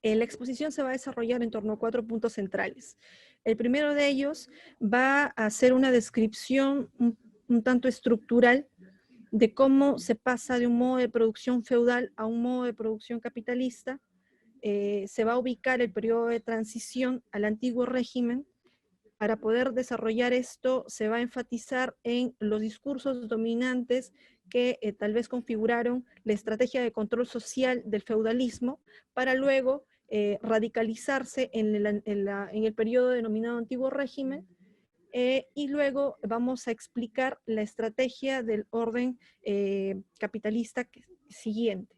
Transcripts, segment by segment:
La exposición se va a desarrollar en torno a 4 puntos centrales. El primero de ellos va a hacer una descripción un tanto estructural de cómo se pasa de un modo de producción feudal a un modo de producción capitalista. Se va a ubicar el periodo de transición al antiguo régimen. Para poder desarrollar esto, se va a enfatizar en los discursos dominantes que tal vez configuraron la estrategia de control social del feudalismo, para luego radicalizarse en el periodo denominado antiguo régimen, y luego vamos a explicar la estrategia del orden capitalista siguiente.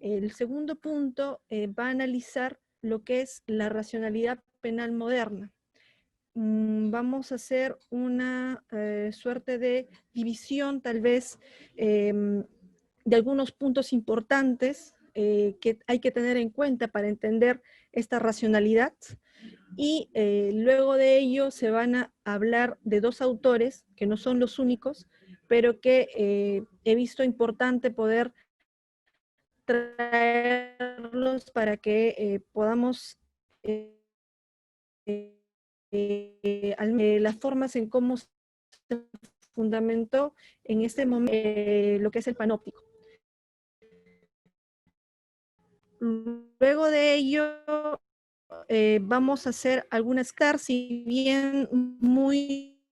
El segundo punto va a analizar lo que es la racionalidad penal moderna. Vamos a hacer una suerte de división, tal vez, de algunos puntos importantes que hay que tener en cuenta para entender esta racionalidad. Y luego de ello se van a hablar de 2 autores, que no son los únicos, pero que he visto importante poder traerlos para que podamos las formas en cómo se fundamentó en este momento lo que es el panóptico. Luego de ello vamos a hacer algunas clases, si bien muy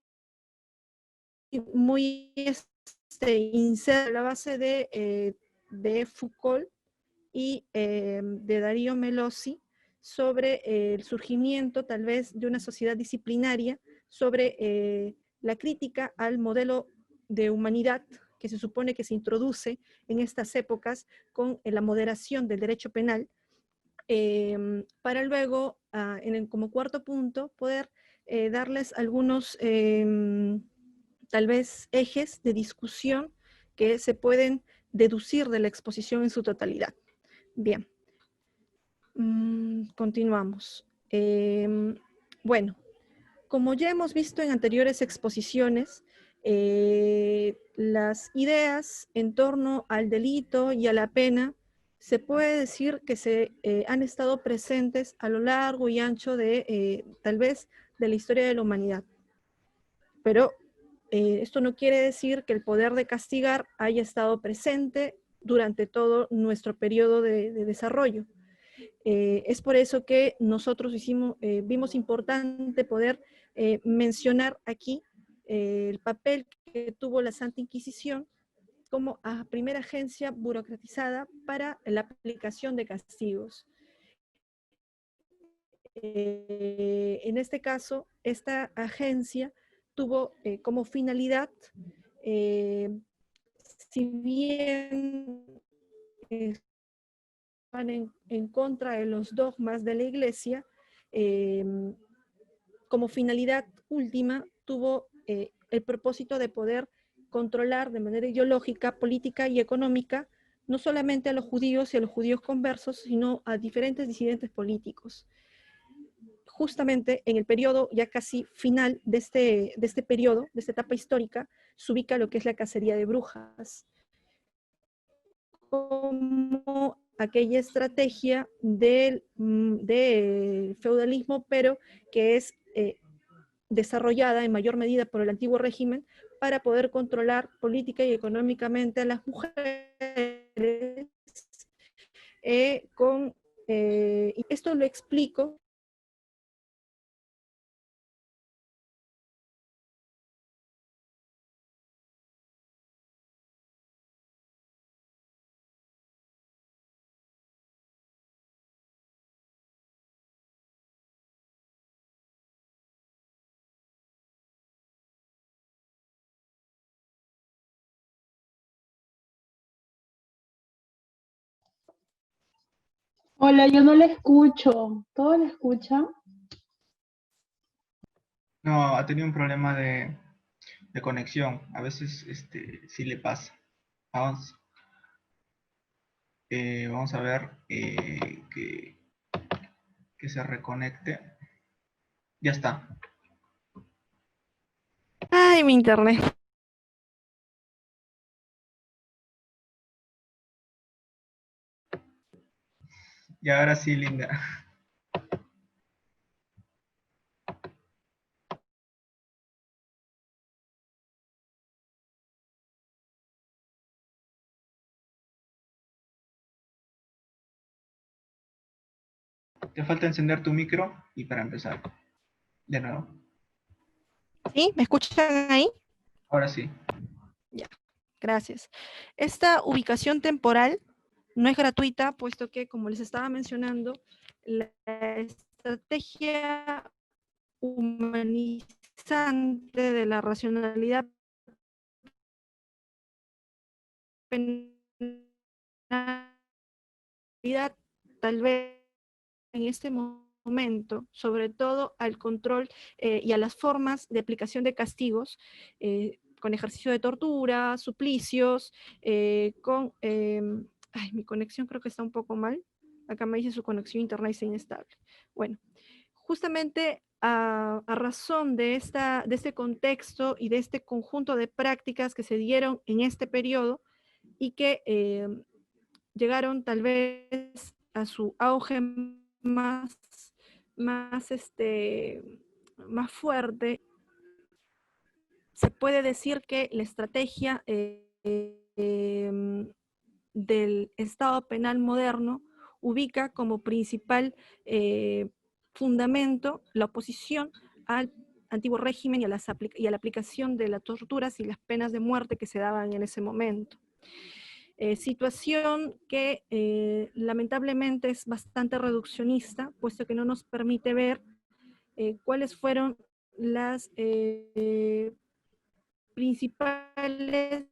inserta la base de Foucault y de Darío Melossi, sobre el surgimiento tal vez de una sociedad disciplinaria, sobre la crítica al modelo de humanidad que se supone que se introduce en estas épocas con la moderación del derecho penal, para luego, como cuarto punto, poder darles algunos tal vez ejes de discusión que se pueden deducir de la exposición en su totalidad. Bien, continuamos. Bueno, como ya hemos visto en anteriores exposiciones, las ideas en torno al delito y a la pena se puede decir que se han estado presentes a lo largo y ancho de, tal vez, de la historia de la humanidad. Pero esto no quiere decir que el poder de castigar haya estado presente durante todo nuestro periodo de desarrollo. Es por eso que nosotros vimos importante poder mencionar aquí el papel que tuvo la Santa Inquisición como primera agencia burocratizada para la aplicación de castigos. En este caso, esta agencia tuvo como finalidad, si bien van en contra de los dogmas de la Iglesia, como finalidad última tuvo el propósito de poder controlar de manera ideológica, política y económica no solamente a los judíos y a los judíos conversos, sino a diferentes disidentes políticos. Justamente en el periodo ya casi final de este periodo, de esta etapa histórica, se ubica lo que es la cacería de brujas, como aquella estrategia del feudalismo, pero que es desarrollada en mayor medida por el antiguo régimen para poder controlar política y económicamente a las mujeres. Y esto lo explico Hola, yo no le escucho. ¿Todo le escucha? No, ha tenido un problema de conexión. A veces sí le pasa. Vamos, vamos a ver que se reconecte. Ya está. Ay, mi internet. Y ahora sí, Linda. Te falta encender tu micro y para empezar. De nuevo. ¿Sí? ¿Me escuchan ahí? Ahora sí. Ya, gracias. Esta ubicación temporal no es gratuita, puesto que, como les estaba mencionando, la estrategia humanizante de la racionalidad penal, tal vez en este momento, sobre todo al control y a las formas de aplicación de castigos, con ejercicio de tortura, suplicios, ay, mi conexión creo que está un poco mal. Acá me dice su conexión internet es inestable. Bueno, justamente a razón de este contexto y de este conjunto de prácticas que se dieron en este periodo y que llegaron tal vez a su auge más, más fuerte, se puede decir que la estrategia del Estado penal moderno ubica como principal fundamento la oposición al antiguo régimen y a la aplicación de las torturas y las penas de muerte que se daban en ese momento. Situación que lamentablemente es bastante reduccionista, puesto que no nos permite ver cuáles fueron las principales,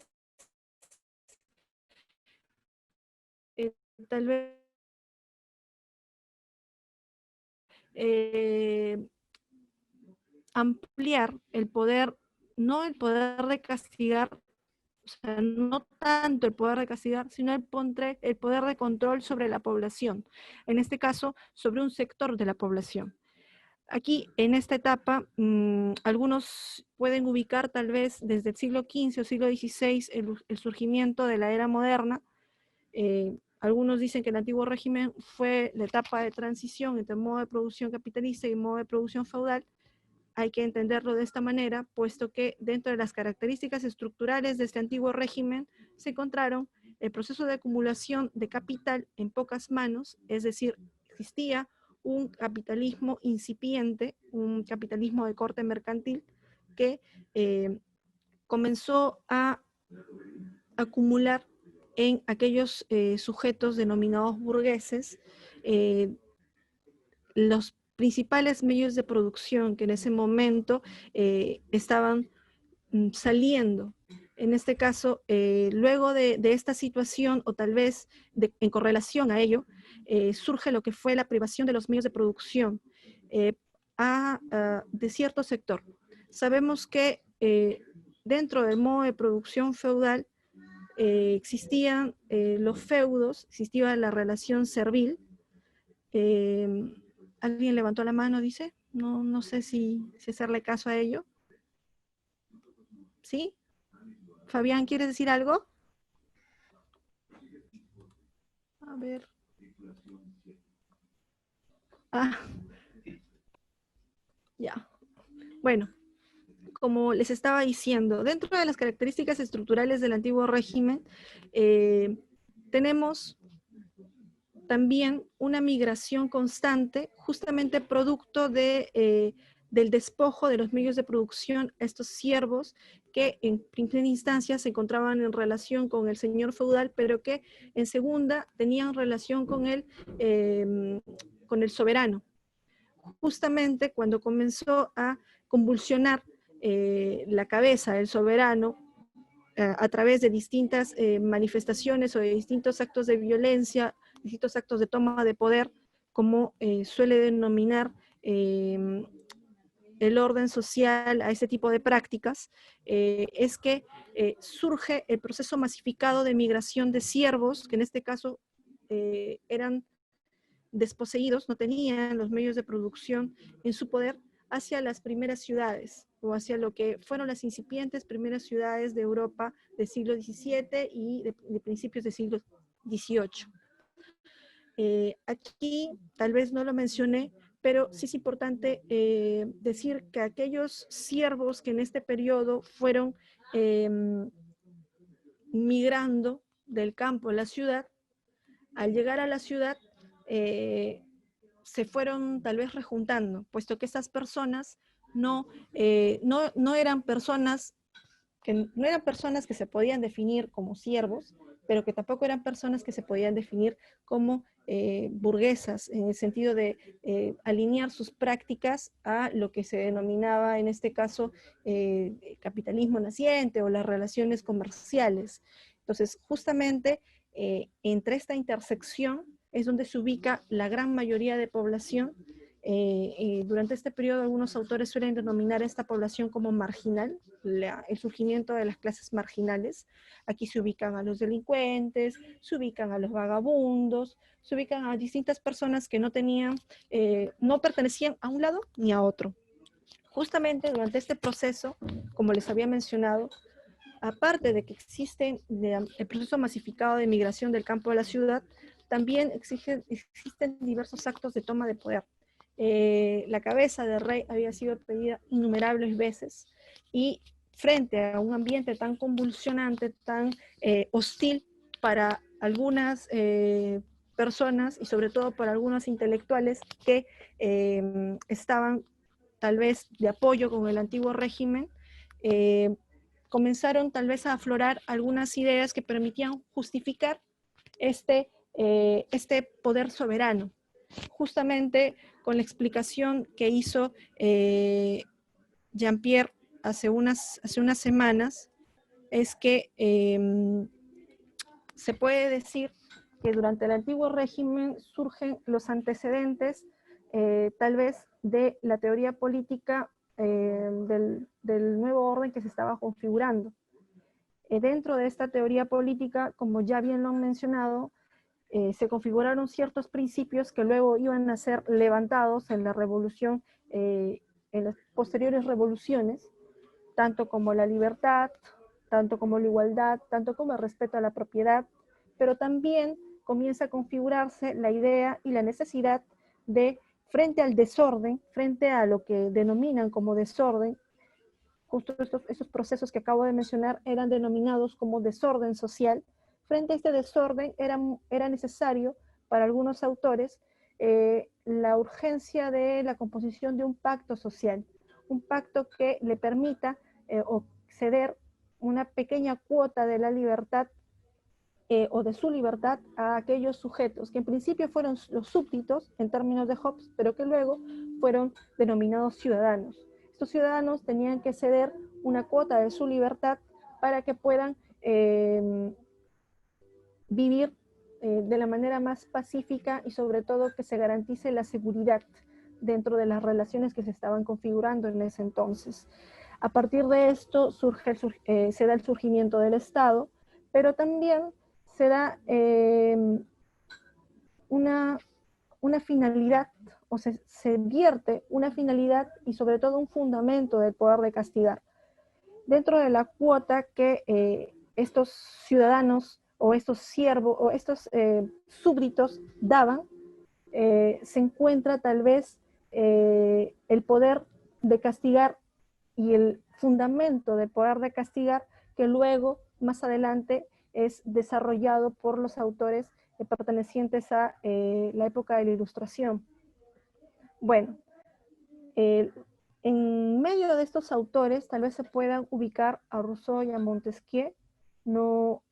eh, tal vez, eh, ampliar el poder, no el poder de castigar, o sea, no tanto el poder de castigar, sino el poder de control sobre la población, en este caso, sobre un sector de la población. Aquí, en esta etapa, algunos pueden ubicar tal vez desde el siglo XV o siglo XVI el surgimiento de la era moderna. Algunos dicen que el antiguo régimen fue la etapa de transición entre el modo de producción capitalista y el modo de producción feudal. Hay que entenderlo de esta manera, puesto que dentro de las características estructurales de este antiguo régimen se encontraron el proceso de acumulación de capital en pocas manos, es decir, existía un capitalismo incipiente, un capitalismo de corte mercantil que comenzó a acumular en aquellos sujetos denominados burgueses los principales medios de producción que en ese momento estaban saliendo. En este caso, luego de esta situación, o tal vez en correlación a ello, surge lo que fue la privación de los medios de producción de cierto sector. Sabemos que dentro del modo de producción feudal existían los feudos, existía la relación servil. ¿Alguien levantó la mano, dice? No, no sé si hacerle caso a ello. ¿Sí? Fabián, ¿quieres decir algo? A ver. Ah, ya. Bueno, como les estaba diciendo, dentro de las características estructurales del antiguo régimen, tenemos también una migración constante, justamente producto del despojo de los medios de producción, estos siervos que en primera instancia se encontraban en relación con el señor feudal, pero que en segunda tenían relación con el soberano. Justamente cuando comenzó a convulsionar la cabeza del soberano a través de distintas manifestaciones o de distintos actos de violencia, distintos actos de toma de poder, como suele denominar el orden social a este tipo de prácticas, es que surge el proceso masificado de migración de siervos, que en este caso eran desposeídos, no tenían los medios de producción en su poder, hacia las primeras ciudades o hacia lo que fueron las incipientes primeras ciudades de Europa del siglo XVII y de principios del siglo XVIII. Aquí tal vez no lo mencioné, pero sí es importante decir que aquellos siervos que en este periodo fueron migrando del campo a la ciudad, al llegar a la ciudad se fueron tal vez rejuntando, puesto que esas personas no eran personas que se podían definir como siervos, pero que tampoco eran personas que se podían definir como burguesas, en el sentido de alinear sus prácticas a lo que se denominaba en este caso capitalismo naciente o las relaciones comerciales. Entonces, justamente entre esta intersección es donde se ubica la gran mayoría de población. Durante este periodo algunos autores suelen denominar a esta población como marginal, el surgimiento de las clases marginales. Aquí se ubican a los delincuentes, se ubican a los vagabundos, se ubican a distintas personas que no pertenecían a un lado ni a otro. Justamente durante este proceso, como les había mencionado, aparte de que existe el proceso masificado de migración del campo a la ciudad, también existen diversos actos de toma de poder. La cabeza del rey había sido pedida innumerables veces y frente a un ambiente tan convulsionante, tan hostil para algunas personas y sobre todo para algunos intelectuales que estaban tal vez de apoyo con el antiguo régimen, comenzaron tal vez a aflorar algunas ideas que permitían justificar este poder soberano. Justamente con la explicación que hizo Jean-Pierre hace unas semanas, es que se puede decir que durante el antiguo régimen surgen los antecedentes tal vez de la teoría política del nuevo orden que se estaba configurando. Dentro de esta teoría política, como ya bien lo han mencionado, se configuraron ciertos principios que luego iban a ser levantados en la revolución, en las posteriores revoluciones, tanto como la libertad, tanto como la igualdad, tanto como el respeto a la propiedad, pero también comienza a configurarse la idea y la necesidad de, frente al desorden, frente a lo que denominan como desorden, justo esos procesos que acabo de mencionar eran denominados como desorden social. Frente a este desorden era necesario para algunos autores la urgencia de la composición de un pacto social, un pacto que le permita o ceder una pequeña cuota de la libertad o de su libertad a aquellos sujetos que en principio fueron los súbditos en términos de Hobbes, pero que luego fueron denominados ciudadanos. Estos ciudadanos tenían que ceder una cuota de su libertad para que puedan vivir de la manera más pacífica y sobre todo que se garantice la seguridad dentro de las relaciones que se estaban configurando en ese entonces. A partir de esto se da el surgimiento del Estado, pero también se da una finalidad, o se vierte una finalidad y sobre todo un fundamento del poder de castigar. Dentro de la cuota que estos ciudadanos o estos siervos o estos súbditos daban, se encuentra tal vez el poder de castigar y el fundamento del poder de castigar que luego, más adelante, es desarrollado por los autores pertenecientes a la época de la Ilustración. Bueno, en medio de estos autores tal vez se puedan ubicar a Rousseau y a Montesquieu. No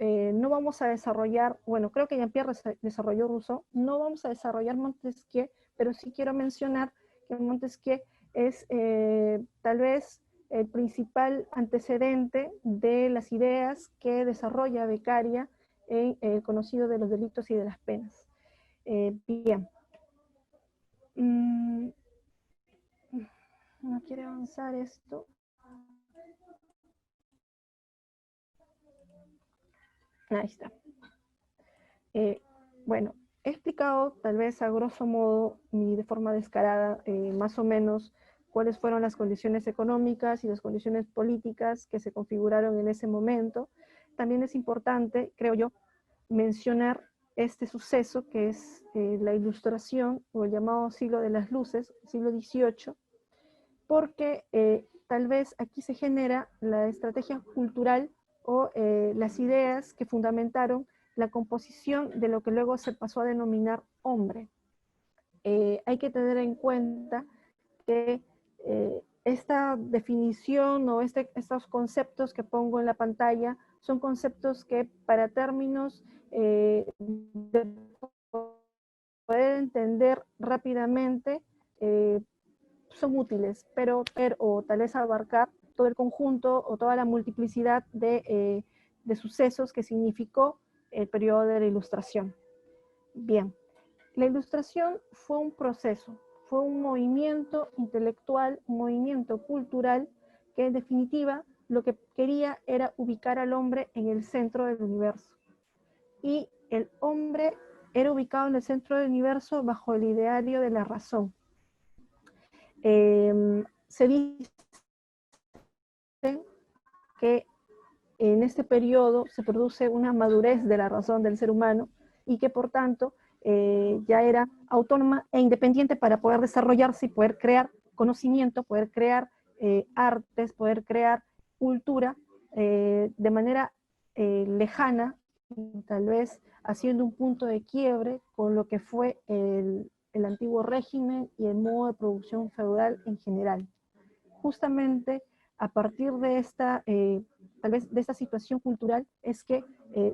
vamos a desarrollar, bueno, creo que Jean-Pierre desarrolló Rousseau, no vamos a desarrollar Montesquieu, pero sí quiero mencionar que Montesquieu es tal vez el principal antecedente de las ideas que desarrolla Beccaria en el conocido de los delitos y de las penas. Bien. No quiere avanzar esto. Ahí está. Bueno, he explicado tal vez a grosso modo y de forma descarada más o menos cuáles fueron las condiciones económicas y las condiciones políticas que se configuraron en ese momento. También es importante, creo yo, mencionar este suceso que es la Ilustración o el llamado siglo de las luces, siglo XVIII, porque tal vez aquí se genera la estrategia cultural o las ideas que fundamentaron la composición de lo que luego se pasó a denominar hombre. Hay que tener en cuenta que esta definición o estos conceptos que pongo en la pantalla son conceptos que para términos de poder entender rápidamente son útiles, pero o tal vez abarcar todo el conjunto o toda la multiplicidad de sucesos que significó el periodo de la Ilustración. Bien, la Ilustración fue un proceso, fue un movimiento intelectual, un movimiento cultural que en definitiva lo que quería era ubicar al hombre en el centro del universo. Y el hombre era ubicado en el centro del universo bajo el ideario de la razón. Se dice que en este periodo se produce una madurez de la razón del ser humano y que por tanto ya era autónoma e independiente para poder desarrollarse y poder crear conocimiento, poder crear artes, poder crear cultura de manera lejana, tal vez haciendo un punto de quiebre con lo que fue el antiguo régimen y el modo de producción feudal en general. Justamente a partir de esta, tal vez de esta situación cultural, es que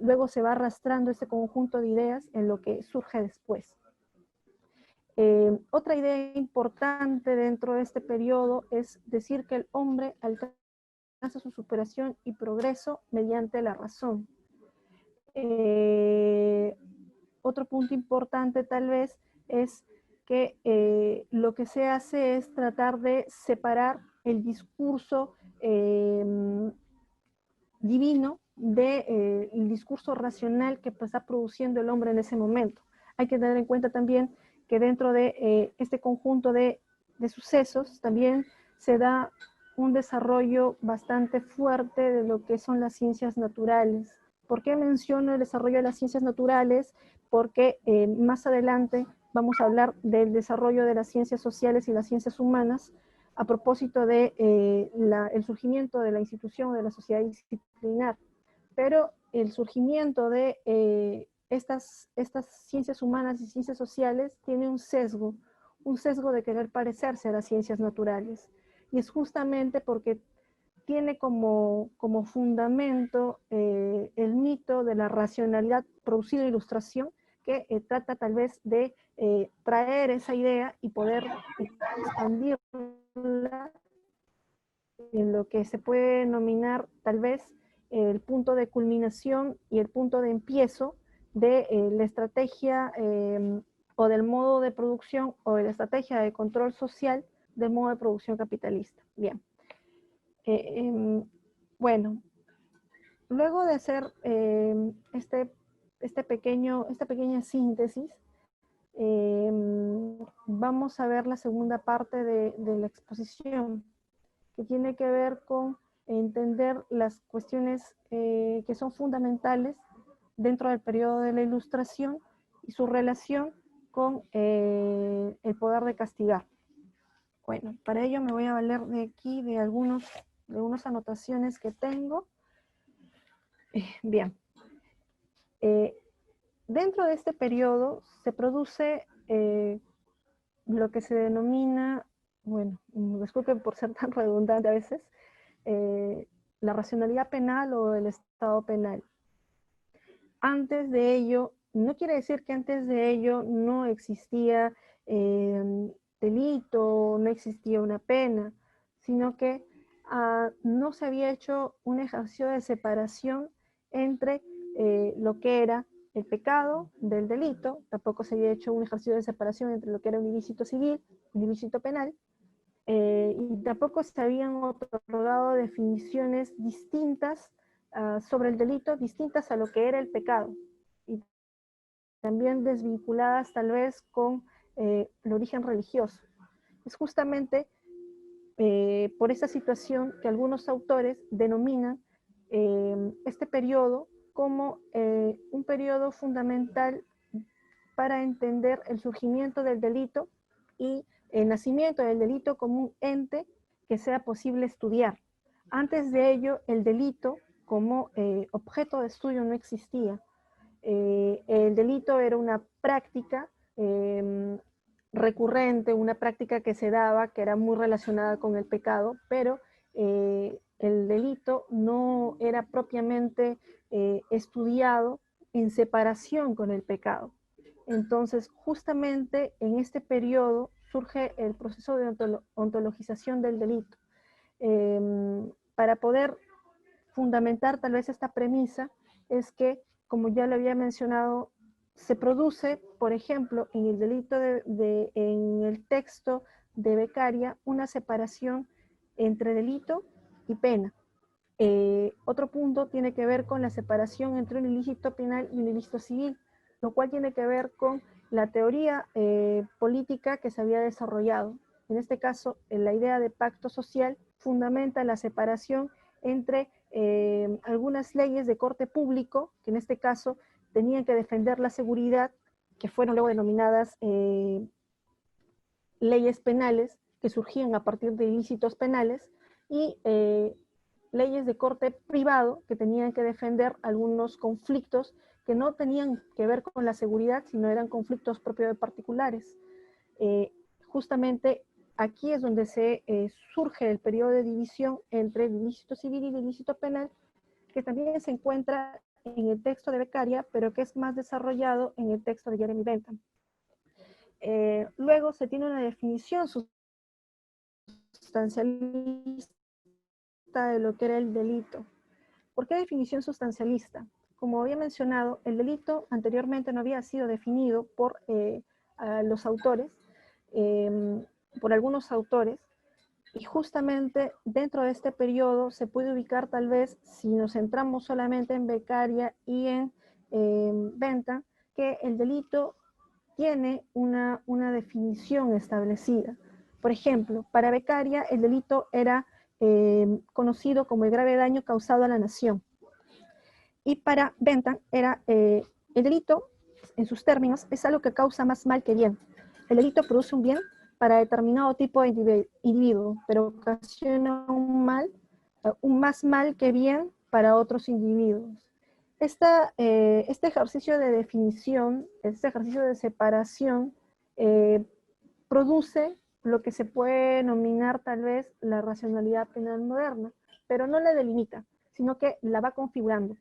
luego se va arrastrando ese conjunto de ideas en lo que surge después. Otra idea importante dentro de este periodo es decir que el hombre alcanza su superación y progreso mediante la razón. Otro punto importante tal vez es que lo que se hace es tratar de separar el discurso divino del discurso racional que está produciendo el hombre en ese momento. Hay que tener en cuenta también que dentro de este conjunto de sucesos también se da un desarrollo bastante fuerte de lo que son las ciencias naturales. ¿Por qué menciono el desarrollo de las ciencias naturales? Porque más adelante vamos a hablar del desarrollo de las ciencias sociales y las ciencias humanas a propósito de el surgimiento de la institución de la sociedad disciplinar. Pero el surgimiento de estas ciencias humanas y ciencias sociales tiene un sesgo de querer parecerse a las ciencias naturales. Y es justamente porque tiene como fundamento el mito de la racionalidad producida en Ilustración, que trata tal vez de traer esa idea y poder expandirla en lo que se puede denominar tal vez el punto de culminación y el punto de empiezo de la estrategia o del modo de producción o de la estrategia de control social del modo de producción capitalista. Bien. Bueno, luego de hacer esta pequeña síntesis, vamos a ver la segunda parte de la exposición, que tiene que ver con entender las cuestiones que son fundamentales dentro del periodo de la Ilustración y su relación con el poder de castigar. Bueno, para ello me voy a valer de aquí de unas anotaciones que tengo. Bien. Dentro de este periodo se produce lo que se denomina, bueno, disculpen por ser tan redundante a veces, la racionalidad penal o el estado penal. Antes de ello, no quiere decir que antes de ello no existía delito, no existía una pena, sino que no se había hecho un ejercicio de separación entre lo que era el pecado del delito, tampoco se había hecho un ejercicio de separación entre lo que era un ilícito civil, un ilícito penal, y tampoco se habían otorgado definiciones distintas sobre el delito, distintas a lo que era el pecado, y también desvinculadas tal vez con el origen religioso. Es justamente por esa situación que algunos autores denominan este periodo como un periodo fundamental para entender el surgimiento del delito y el nacimiento del delito como un ente que sea posible estudiar. Antes de ello, el delito como objeto de estudio no existía. El delito era una práctica recurrente, una práctica que se daba, que era muy relacionada con el pecado, pero el delito no era propiamente estudiado en separación con el pecado. Entonces, justamente en este periodo surge el proceso de ontologización del delito. Para poder fundamentar tal vez esta premisa es que, como ya lo había mencionado, se produce, por ejemplo, en el delito en el texto de Beccaria, una separación entre delito y pena. Otro punto tiene que ver con la separación entre un ilícito penal y un ilícito civil, lo cual tiene que ver con la teoría política que se había desarrollado. En este caso, la idea de pacto social fundamenta la separación entre algunas leyes de corte público, que en este caso tenían que defender la seguridad, que fueron luego denominadas leyes penales, que surgían a partir de ilícitos penales, y leyes de corte privado que tenían que defender algunos conflictos que no tenían que ver con la seguridad, sino eran conflictos propios de particulares. Justamente aquí es donde surge el periodo de división entre el ilícito civil y el ilícito penal, que también se encuentra en el texto de Beccaria, pero que es más desarrollado en el texto de Jeremy Bentham. Luego se tiene una definición sustancialista de lo que era el delito. ¿Por qué definición sustancialista? Como había mencionado, el delito anteriormente no había sido definido por los autores, por algunos autores, y justamente dentro de este periodo se puede ubicar tal vez, si nos centramos solamente en Beccaria y en Bentham, que el delito tiene una definición establecida. Por ejemplo, para Beccaria el delito era conocido como el grave daño causado a la nación. Y para Bentham era el delito, en sus términos, es algo que causa más mal que bien. El delito produce un bien para determinado tipo de individuo, pero ocasiona un más mal que bien para otros individuos. Este ejercicio de definición, este ejercicio de separación, produce lo que se puede denominar tal vez la racionalidad penal moderna, pero no la delimita, sino que la va configurando.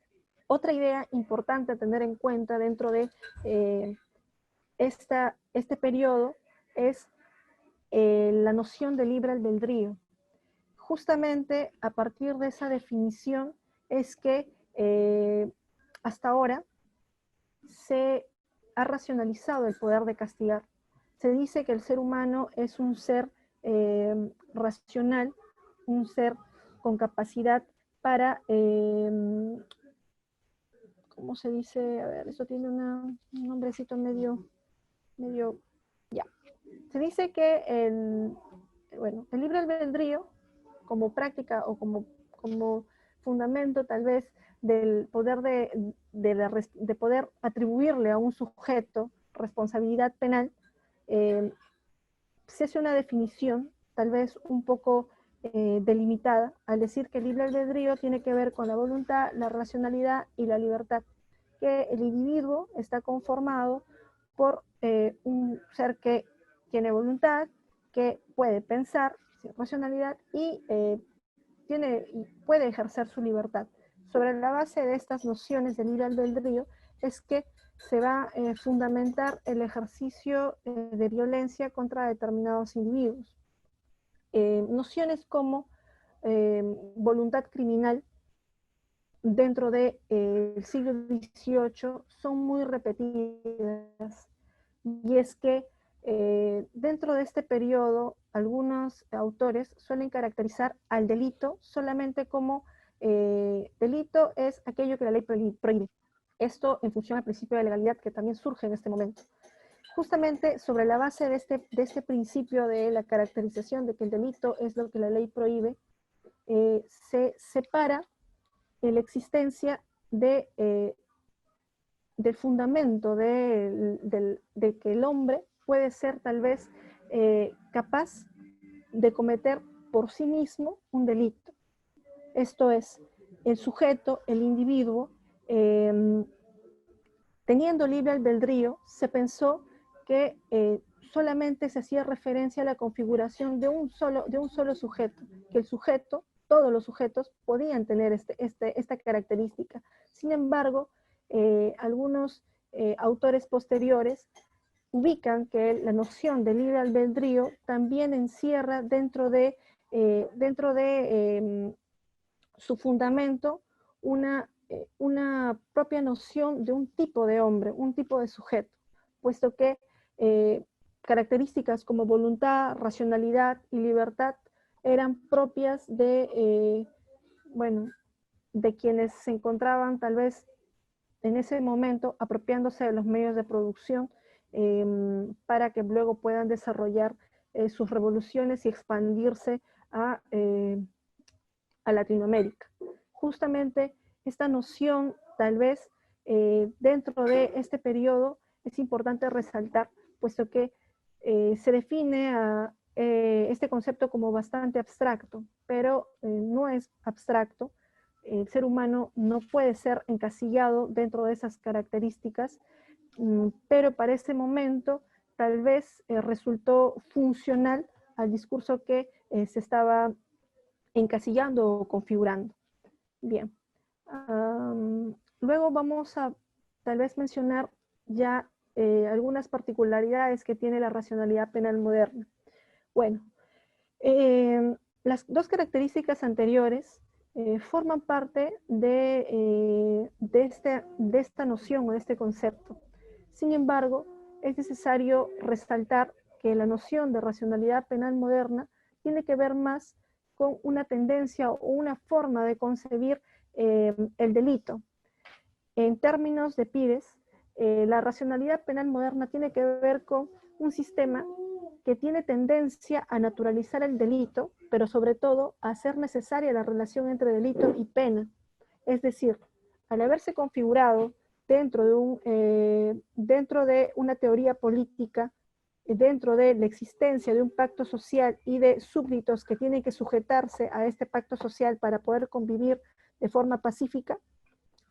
Otra idea importante a tener en cuenta dentro de este periodo es la noción de libre albedrío. Justamente a partir de esa definición es que hasta ahora se ha racionalizado el poder de castigar. Se dice que el ser humano es un ser racional, un ser con capacidad para, ¿cómo se dice? A ver, eso tiene un nombrecito medio, ya. Se dice que el libre albedrío, como práctica o como fundamento tal vez del poder de poder atribuirle a un sujeto responsabilidad penal, se hace una definición tal vez un poco delimitada al decir que el libre albedrío tiene que ver con la voluntad, la racionalidad y la libertad, que el individuo está conformado por un ser que tiene voluntad, que puede pensar, racionalidad y puede ejercer su libertad. Sobre la base de estas nociones del libre albedrío es que se va a fundamentar el ejercicio de violencia contra determinados individuos. Nociones como voluntad criminal dentro del siglo XVIII son muy repetidas, y es que dentro de este periodo algunos autores suelen caracterizar al delito solamente como delito es aquello que la ley prohíbe. Esto en función al principio de legalidad que también surge en este momento. Justamente sobre la base de este principio de la caracterización de que el delito es lo que la ley prohíbe, se separa la existencia de del fundamento de que el hombre puede ser tal vez capaz de cometer por sí mismo un delito. Esto es, el sujeto, el individuo, teniendo libre albedrío, se pensó que solamente se hacía referencia a la configuración de un solo sujeto, que el sujeto, todos los sujetos podían tener esta característica. Sin embargo, algunos autores posteriores ubican que la noción de libre albedrío también encierra dentro de su fundamento una propia noción de un tipo de hombre, un tipo de sujeto, puesto que características como voluntad, racionalidad y libertad eran propias de quienes se encontraban tal vez en ese momento apropiándose de los medios de producción para que luego puedan desarrollar sus revoluciones y expandirse a Latinoamérica. Justamente esta noción, tal vez dentro de este periodo, es importante resaltar, puesto que se define a este concepto como bastante abstracto, pero no es abstracto. El ser humano no puede ser encasillado dentro de esas características, pero para ese momento tal vez resultó funcional al discurso que se estaba encasillando o configurando. Bien. Luego vamos a tal vez mencionar ya algunas particularidades que tiene la racionalidad penal moderna. Bueno, las dos características anteriores forman parte de esta noción o de este concepto. Sin embargo, es necesario resaltar que la noción de racionalidad penal moderna tiene que ver más con una tendencia o una forma de concebir el delito. En términos de Pires, la racionalidad penal moderna tiene que ver con un sistema que tiene tendencia a naturalizar el delito, pero sobre todo a hacer necesaria la relación entre delito y pena. Es decir, al haberse configurado dentro de una teoría política, dentro de la existencia de un pacto social y de súbditos que tienen que sujetarse a este pacto social para poder convivir de forma pacífica,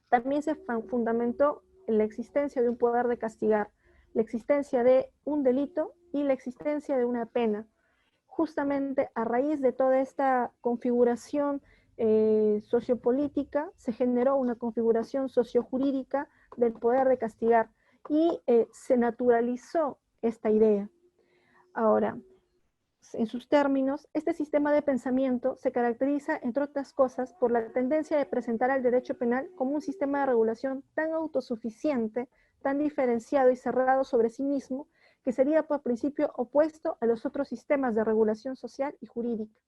también se fundamentó en la existencia de un poder de castigar, la existencia de un delito y la existencia de una pena. Justamente a raíz de toda esta configuración sociopolítica, se generó una configuración sociojurídica del poder de castigar y se naturalizó esta idea. Ahora, en sus términos, este sistema de pensamiento se caracteriza, entre otras cosas, por la tendencia de presentar al derecho penal como un sistema de regulación tan autosuficiente, tan diferenciado y cerrado sobre sí mismo, que sería por principio opuesto a los otros sistemas de regulación social y jurídica.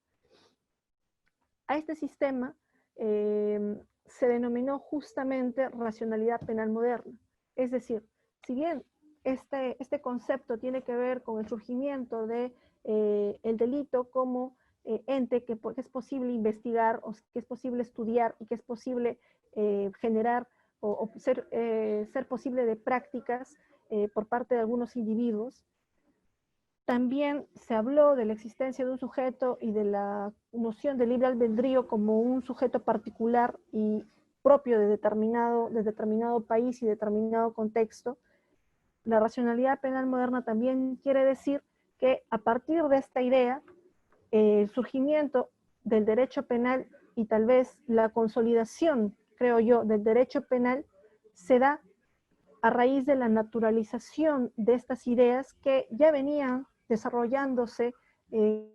A este sistema se denominó justamente racionalidad penal moderna. Es decir, si bien este concepto tiene que ver con el surgimiento de el delito como ente que es posible investigar, o que es posible estudiar y que es posible generar o ser posible de prácticas por parte de algunos individuos. También se habló de la existencia de un sujeto y de la noción de libre albedrío como un sujeto particular y propio de determinado país y determinado contexto. La racionalidad penal moderna también quiere decir que a partir de esta idea, el surgimiento del derecho penal y tal vez la consolidación, creo yo, del derecho penal se da a raíz de la naturalización de estas ideas que ya venían desarrollándose en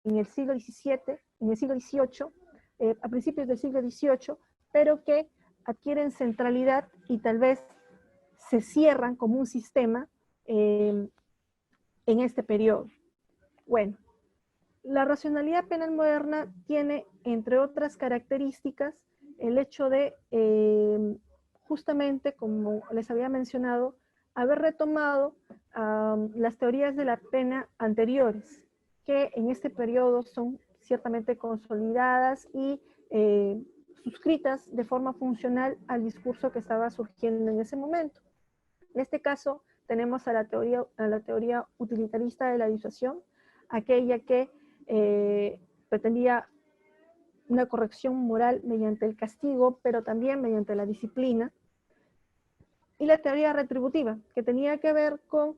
el siglo XVII, en el siglo XVIII, a principios del siglo XVIII, pero que adquieren centralidad y tal vez se cierran como un sistema en este periodo. Bueno, la racionalidad penal moderna tiene, entre otras características, el hecho de, justamente, como les había mencionado, haber retomado las teorías de la pena anteriores, que en este periodo son ciertamente consolidadas y suscritas de forma funcional al discurso que estaba surgiendo en ese momento. En este caso, tenemos a la teoría utilitarista de la disuasión, aquella que pretendía una corrección moral mediante el castigo, pero también mediante la disciplina. Y la teoría retributiva, que tenía que ver con,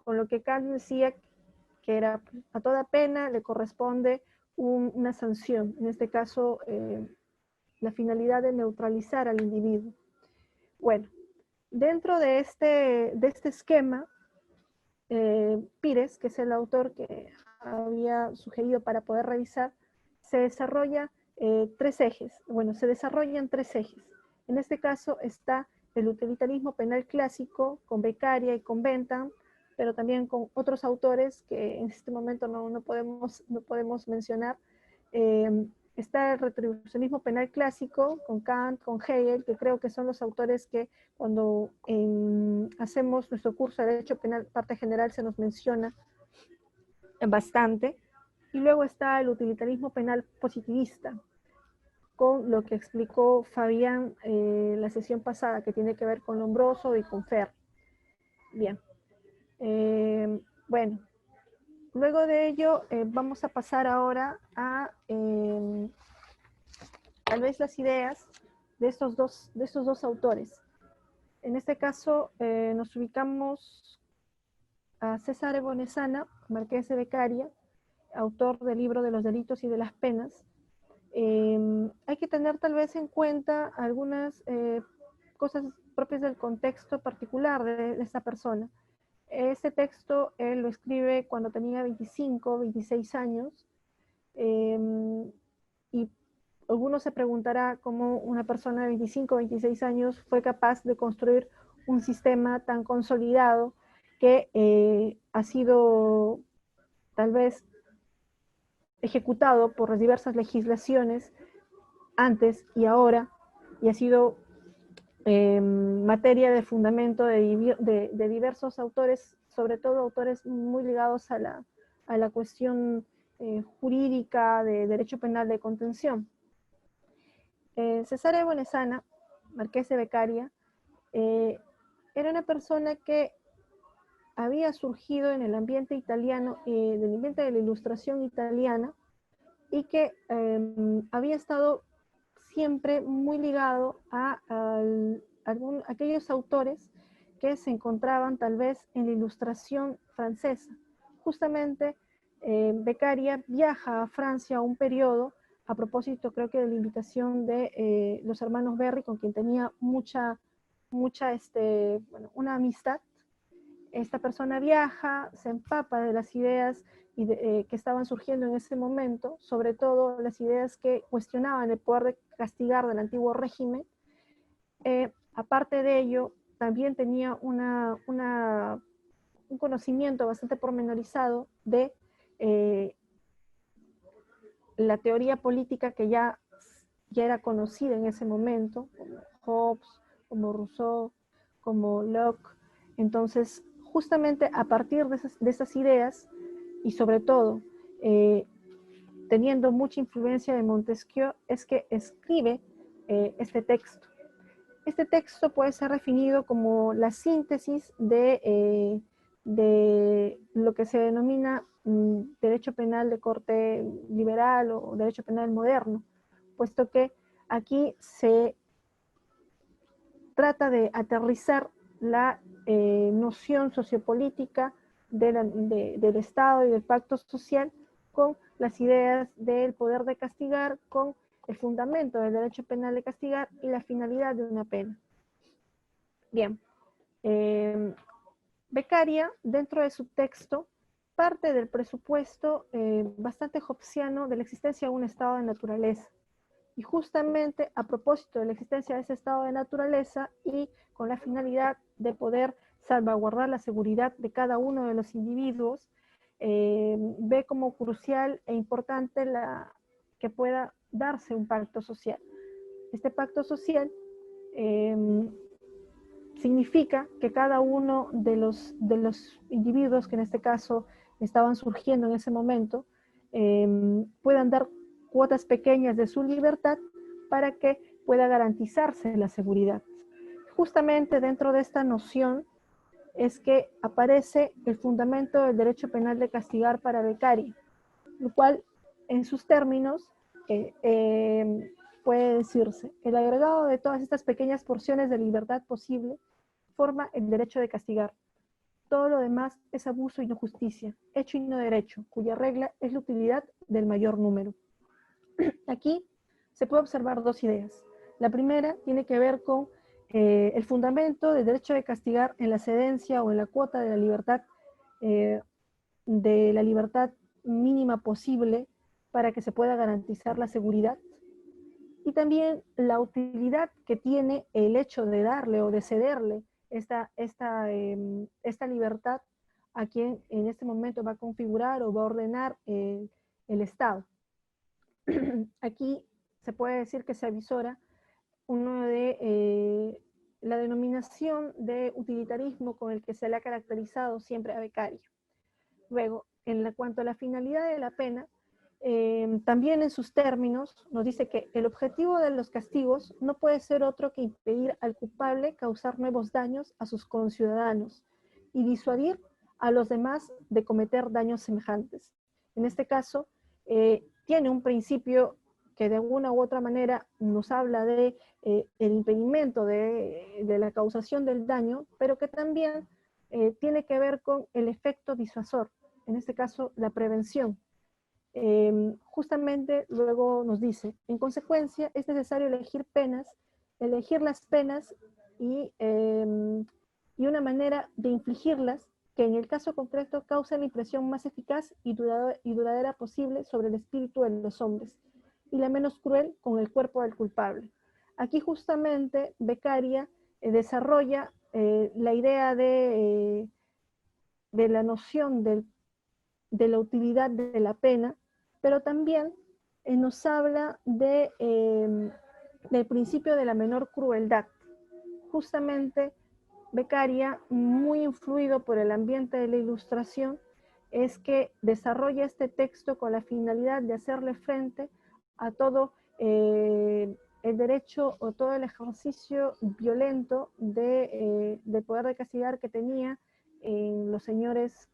con lo que Kant decía que era a toda pena le corresponde una sanción, en este caso la finalidad de neutralizar al individuo. Bueno, dentro de este esquema, Pires, que es el autor que había sugerido para poder revisar, se desarrolla tres ejes. Bueno, se desarrollan tres ejes. En este caso está el utilitarismo penal clásico con Beccaria y con Bentham, pero también con otros autores que en este momento no podemos mencionar. Está el retribucionismo penal clásico con Kant, con Hegel, que creo que son los autores que cuando hacemos nuestro curso de Derecho Penal, parte general, se nos menciona bastante. Y luego está el utilitarismo penal positivista, con lo que explicó Fabián la sesión pasada, que tiene que ver con Lombroso y con Ferri. Bien. Bueno, luego de ello vamos a pasar ahora a tal vez las ideas de estos dos autores. En este caso nos ubicamos a Cesare Bonesana, marqués de Beccaria, autor del libro de los delitos y de las penas. Hay que tener tal vez en cuenta algunas cosas propias del contexto particular de esta persona. Este texto él lo escribe cuando tenía 25, 26 años, y algunos se preguntará cómo una persona de 25, 26 años fue capaz de construir un sistema tan consolidado que ha sido tal vez ejecutado por las diversas legislaciones antes y ahora, y ha sido materia de fundamento de diversos autores, sobre todo autores muy ligados a la cuestión jurídica de derecho penal de contención. Cesare Bonesana, marqués de Beccaria, era una persona que había surgido en el ambiente italiano, del ambiente de la ilustración italiana, y que había estado siempre muy ligado a aquellos autores que se encontraban tal vez en la ilustración francesa. Justamente Beccaria viaja a Francia un periodo, a propósito creo que de la invitación de los hermanos Berry, con quien tenía una amistad. Esta persona viaja, se empapa de las ideas que estaban surgiendo en ese momento, sobre todo las ideas que cuestionaban el poder de castigar del antiguo régimen. Aparte de ello, también tenía un conocimiento bastante pormenorizado de la teoría política que ya era conocida en ese momento, como Hobbes, como Rousseau, como Locke. Entonces, justamente a partir de esas ideas, y sobre todo teniendo mucha influencia de Montesquieu, es que escribe este texto. Este texto puede ser definido como la síntesis de lo que se denomina derecho penal de corte liberal o derecho penal moderno, puesto que aquí se trata de aterrizar la noción sociopolítica del Estado y del pacto social con las ideas del poder de castigar, con el fundamento del derecho penal de castigar y la finalidad de una pena. Bien, Beccaria, dentro de su texto, parte del presupuesto bastante hobbesiano de la existencia de un estado de naturaleza. Y justamente a propósito de la existencia de ese estado de naturaleza y con la finalidad de poder salvaguardar la seguridad de cada uno de los individuos, ve como crucial e importante que pueda darse un pacto social. Este pacto social significa que cada uno de los individuos que en este caso estaban surgiendo en ese momento puedan dar cuotas pequeñas de su libertad para que pueda garantizarse la seguridad. Justamente dentro de esta noción es que aparece el fundamento del derecho penal de castigar para Beccaria, lo cual en sus términos puede decirse: el agregado de todas estas pequeñas porciones de libertad posible forma el derecho de castigar. Todo lo demás es abuso y no justicia, hecho y no derecho, cuya regla es la utilidad del mayor número. Aquí se puede observar dos ideas. La primera tiene que ver con el fundamento del derecho de castigar en la excedencia o en la cuota de la libertad mínima posible para que se pueda garantizar la seguridad. Y también la utilidad que tiene el hecho de darle o de cederle esta libertad a quien en este momento va a configurar o va a ordenar el Estado. Aquí se puede decir que se avisora uno de la denominación de utilitarismo con el que se le ha caracterizado siempre a Beccaria. Luego, cuanto a la finalidad de la pena, también en sus términos nos dice que el objetivo de los castigos no puede ser otro que impedir al culpable causar nuevos daños a sus conciudadanos y disuadir a los demás de cometer daños semejantes. En este caso, tiene un principio que de alguna u otra manera nos habla de el impedimento de la causación del daño, pero que también tiene que ver con el efecto disuasor, en este caso la prevención. Justamente luego nos dice: en consecuencia es necesario elegir las penas y una manera de infligirlas que en el caso concreto cause la impresión más eficaz y duradera posible sobre el espíritu de los hombres, y la menos cruel con el cuerpo del culpable. Aquí justamente Beccaria desarrolla la idea de la noción de la utilidad de la pena, pero también nos habla del principio de la menor crueldad. Justamente Beccaria, muy influido por el ambiente de la Ilustración, es que desarrolla este texto con la finalidad de hacerle frente a todo el derecho o todo el ejercicio violento de poder de castigar que tenía en los señores,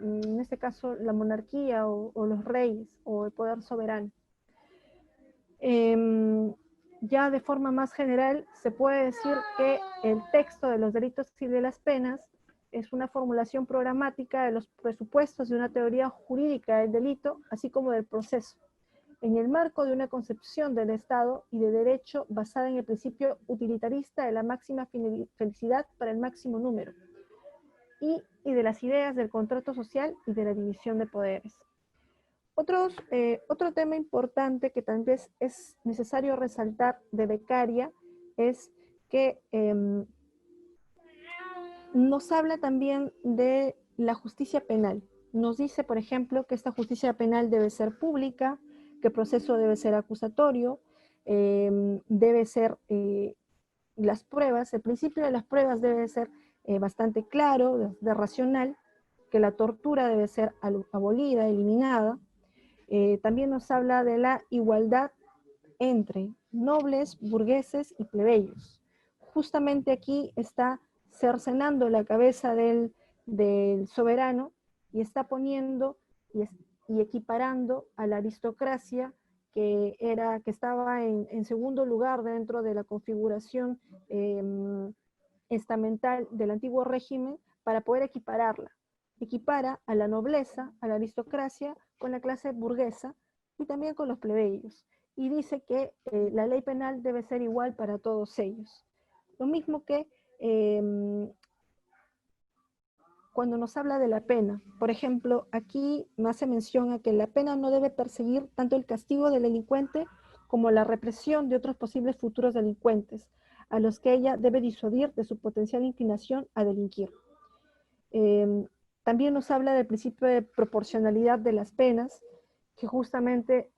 en este caso la monarquía o los reyes o el poder soberano. Ya de forma más general se puede decir que el texto de los delitos y de las penas es una formulación programática de los presupuestos de una teoría jurídica del delito, así como del proceso, en el marco de una concepción del Estado y de derecho basada en el principio utilitarista de la máxima felicidad para el máximo número, y de las ideas del contrato social y de la división de poderes. Otro tema importante que tal vez es necesario resaltar de Beccaria es que nos habla también de la justicia penal. Nos dice, por ejemplo, que esta justicia penal debe ser pública, que el proceso debe ser acusatorio, debe ser las pruebas, el principio de las pruebas debe ser bastante claro, de racional, que la tortura debe ser abolida, eliminada. También nos habla de la igualdad entre nobles, burgueses y plebeyos. Justamente aquí está cercenando la cabeza del soberano y está poniendo y equiparando a la aristocracia que estaba en segundo lugar dentro de la configuración estamental del antiguo régimen, para poder equipararla. Equipara a la nobleza, a la aristocracia, con la clase burguesa y también con los plebeyos. Y dice que la ley penal debe ser igual para todos ellos. Lo mismo que cuando nos habla de la pena. Por ejemplo, aquí me hace mención a que la pena no debe perseguir tanto el castigo del delincuente como la represión de otros posibles futuros delincuentes, a los que ella debe disuadir de su potencial inclinación a delinquir. También nos habla del principio de proporcionalidad de las penas, que justamente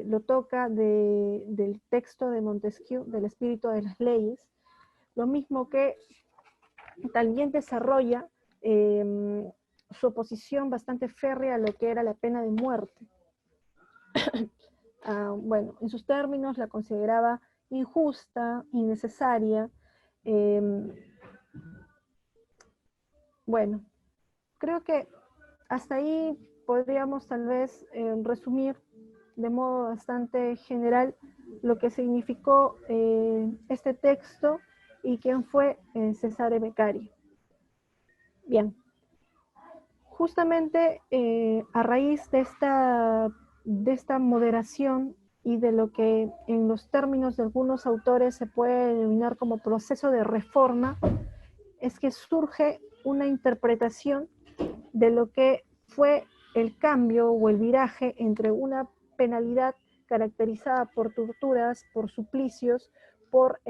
lo toca del texto de Montesquieu, del espíritu de las leyes, lo mismo que también desarrolla su oposición bastante férrea a lo que era la pena de muerte. bueno, en sus términos la consideraba injusta, innecesaria. Bueno, creo que hasta ahí podríamos tal vez resumir de modo bastante general lo que significó este texto y quién fue Cesare Beccaria. Bien, justamente a raíz de esta moderación y de lo que en los términos de algunos autores se puede denominar como proceso de reforma, es que surge una interpretación de lo que fue el cambio o el viraje entre una penalidad caracterizada por torturas, por suplicios, por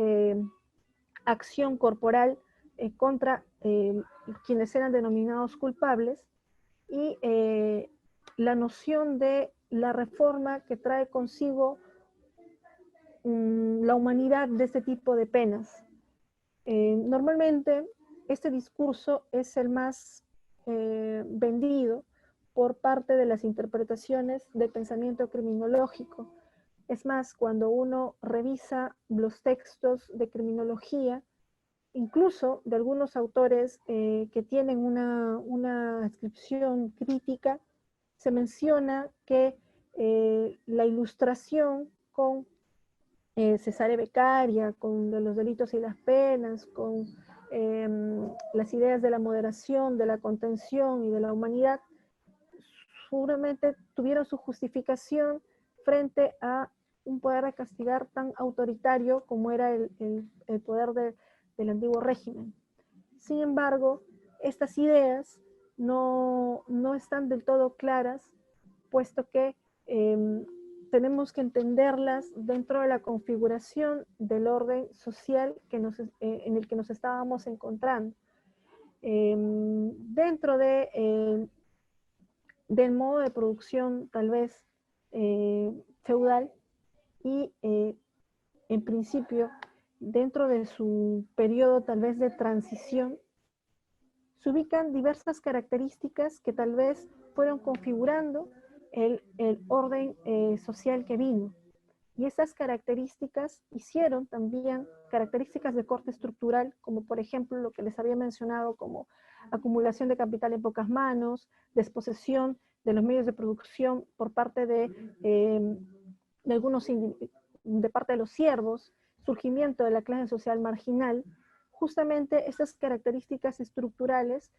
acción corporal contra quienes eran denominados culpables, y la noción de la reforma que trae consigo la humanidad de este tipo de penas. Normalmente este discurso es el más vendido por parte de las interpretaciones del pensamiento criminológico. Es más, cuando uno revisa los textos de criminología, incluso de algunos autores que tienen una descripción crítica, se menciona que la ilustración con Cesare Beccaria, con los delitos y las penas, con las ideas de la moderación, de la contención y de la humanidad, seguramente tuvieron su justificación frente a un poder de castigar tan autoritario como era el poder del antiguo régimen. Sin embargo, estas ideas no están del todo claras, puesto que tenemos que entenderlas dentro de la configuración del orden social en el que nos estábamos encontrando. Dentro del modo de producción tal vez feudal y en principio dentro de su periodo tal vez de transición, se ubican diversas características que tal vez fueron configurando el orden social que vino. Y esas características hicieron también características de corte estructural, como por ejemplo lo que les había mencionado como acumulación de capital en pocas manos, desposesión de los medios de producción por parte de algunos, de parte de los siervos, surgimiento de la clase social marginal. Justamente estas características estructurales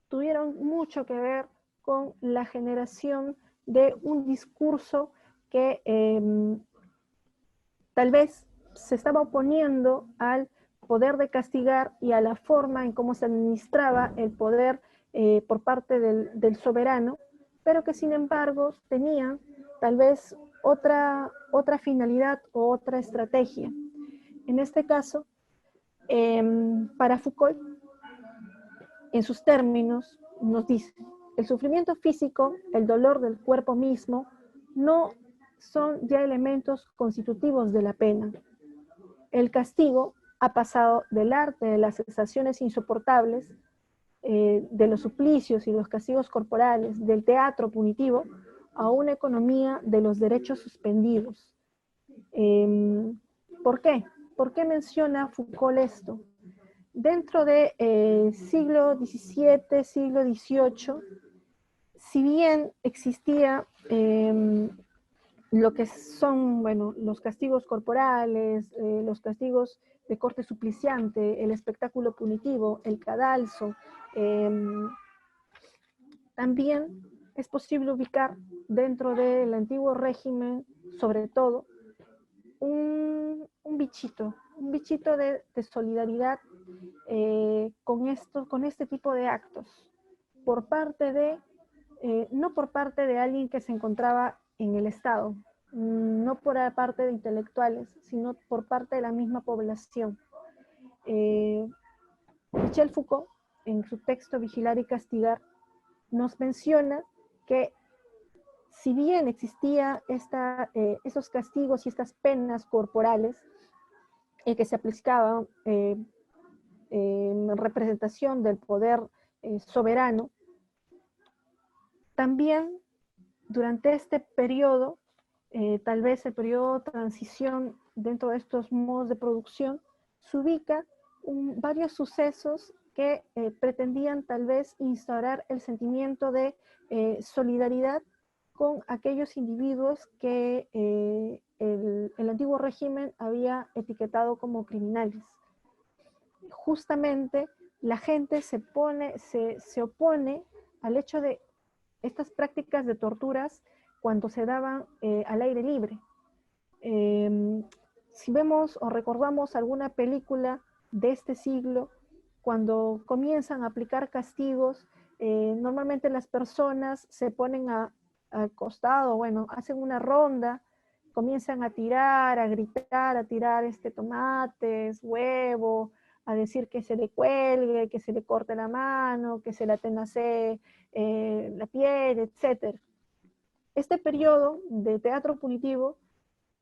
tuvieron mucho que ver con la generación de un discurso que tal vez se estaba oponiendo al poder de castigar y a la forma en cómo se administraba el poder por parte del soberano, pero que sin embargo tenía tal vez otra finalidad o otra estrategia. En este caso, para Foucault, en sus términos, nos dice, el sufrimiento físico, el dolor del cuerpo mismo, no son ya elementos constitutivos de la pena. El castigo ha pasado del arte de las sensaciones insoportables, de los suplicios y los castigos corporales, del teatro punitivo, a una economía de los derechos suspendidos. ¿Por qué? ¿Por qué menciona Foucault esto? Dentro del siglo XVII, siglo XVIII, si bien existía lo que son, bueno, los castigos corporales, los castigos de corte supliciante, el espectáculo punitivo, el cadalso, también es posible ubicar dentro del antiguo régimen, sobre todo, un bichito de solidaridad con este tipo de actos, por parte de, no por parte de alguien que se encontraba en el Estado, no por parte de intelectuales, sino por parte de la misma población. Michel Foucault, en su texto Vigilar y Castigar, nos menciona que si bien existía esos castigos y estas penas corporales que se aplicaban en representación del poder soberano, también durante este periodo tal vez el periodo de transición dentro de estos modos de producción, se ubica varios sucesos que pretendían tal vez instaurar el sentimiento de solidaridad con aquellos individuos que el antiguo régimen había etiquetado como criminales. Justamente la gente se opone al hecho de estas prácticas de torturas cuando se daban al aire libre. Si vemos o recordamos alguna película de este siglo, cuando comienzan a aplicar castigos, normalmente las personas se ponen al costado, bueno, hacen una ronda, comienzan a tirar, a gritar, a tirar tomates, huevo, a decir que se le cuelgue, que se le corte la mano, que se le atenace la piel, etc. Este periodo de teatro punitivo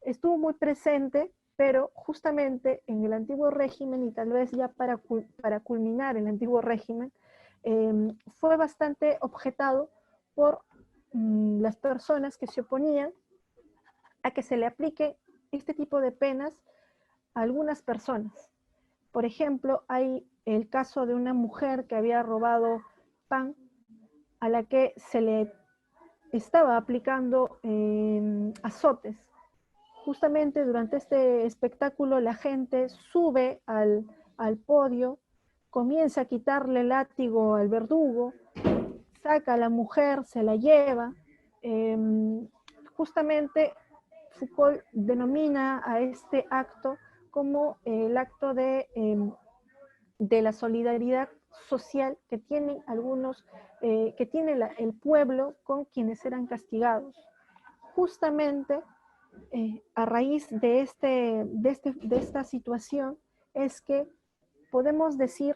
estuvo muy presente, pero justamente en el antiguo régimen, y tal vez ya para culminar el antiguo régimen, fue bastante objetado por las personas que se oponían a que se le aplique este tipo de penas a algunas personas. Por ejemplo, hay el caso de una mujer que había robado pan, a la que se le estaba aplicando azotes. Justamente durante este espectáculo la gente sube al podio, comienza a quitarle el látigo al verdugo, saca a la mujer, se la lleva. Justamente Foucault denomina a este acto como el acto de la solidaridad social que tienen algunos, que tiene el pueblo con quienes eran castigados. Justamente a raíz de esta situación es que podemos decir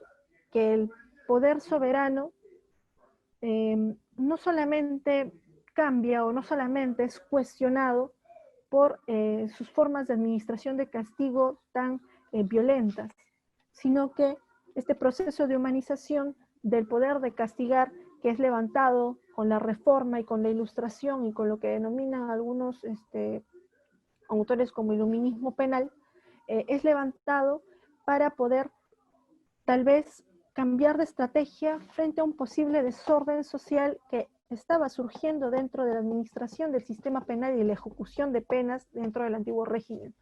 que el poder soberano no solamente cambia o no solamente es cuestionado por sus formas de administración de castigo tan violentas, sino que este proceso de humanización del poder de castigar, que es levantado con la reforma y con la ilustración y con lo que denominan algunos autores como iluminismo penal, es levantado para poder tal vez cambiar de estrategia frente a un posible desorden social que estaba surgiendo dentro de la administración del sistema penal y la ejecución de penas dentro del antiguo régimen.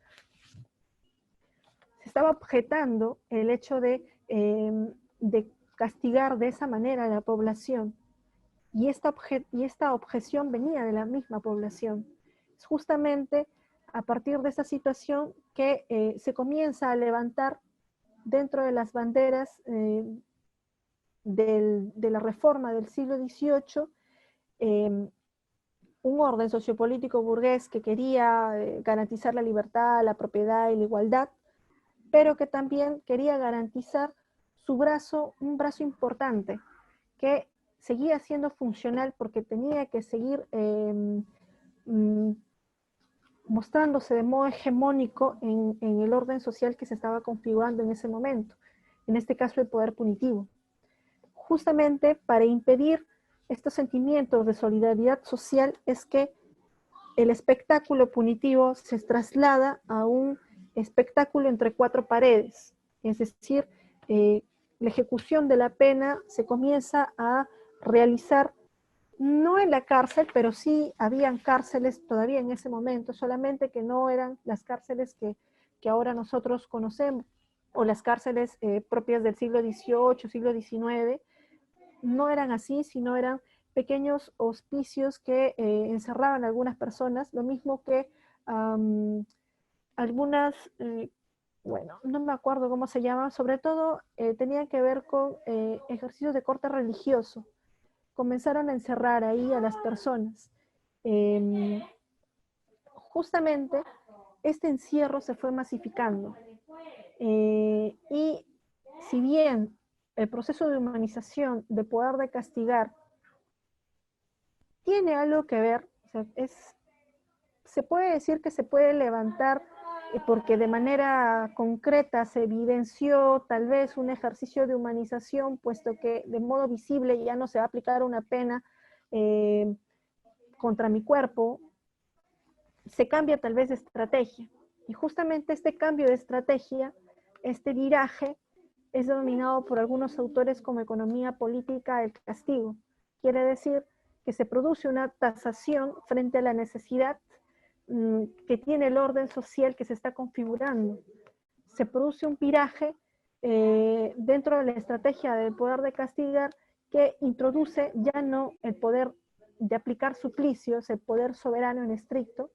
Se estaba objetando el hecho de castigar de esa manera a la población, y esta objeción venía de la misma población. Es justamente a partir de esta situación que se comienza a levantar dentro de las banderas de la reforma del siglo XVIII un orden sociopolítico burgués que quería garantizar la libertad, la propiedad y la igualdad, pero que también quería garantizar un brazo importante, que seguía siendo funcional porque tenía que seguir mostrándose de modo hegemónico en el orden social que se estaba configurando en ese momento, en este caso el poder punitivo. Justamente para impedir estos sentimientos de solidaridad social es que el espectáculo punitivo se traslada a un espectáculo entre cuatro paredes, es decir, la ejecución de la pena se comienza a realizar no en la cárcel, pero sí habían cárceles todavía en ese momento, solamente que no eran las cárceles que ahora nosotros conocemos, o las cárceles propias del siglo XVIII, siglo XIX, no eran así, sino eran pequeños hospicios que encerraban a algunas personas, lo mismo que algunas, bueno, no me acuerdo cómo se llaman, sobre todo tenían que ver con ejercicios de corte religioso. Comenzaron a encerrar ahí a las personas. Justamente este encierro se fue masificando. Y si bien el proceso de humanización, de poder de castigar, tiene algo que ver, o sea, se puede decir que se puede levantar porque de manera concreta se evidenció tal vez un ejercicio de humanización, puesto que de modo visible ya no se va a aplicar una pena contra mi cuerpo, se cambia tal vez de estrategia. Y justamente este cambio de estrategia, este viraje, es denominado por algunos autores como economía política del castigo. Quiere decir que se produce una tasación frente a la necesidad que tiene el orden social que se está configurando. Se produce un viraje dentro de la estrategia del poder de castigar que introduce ya no el poder de aplicar suplicios, el poder soberano en estricto,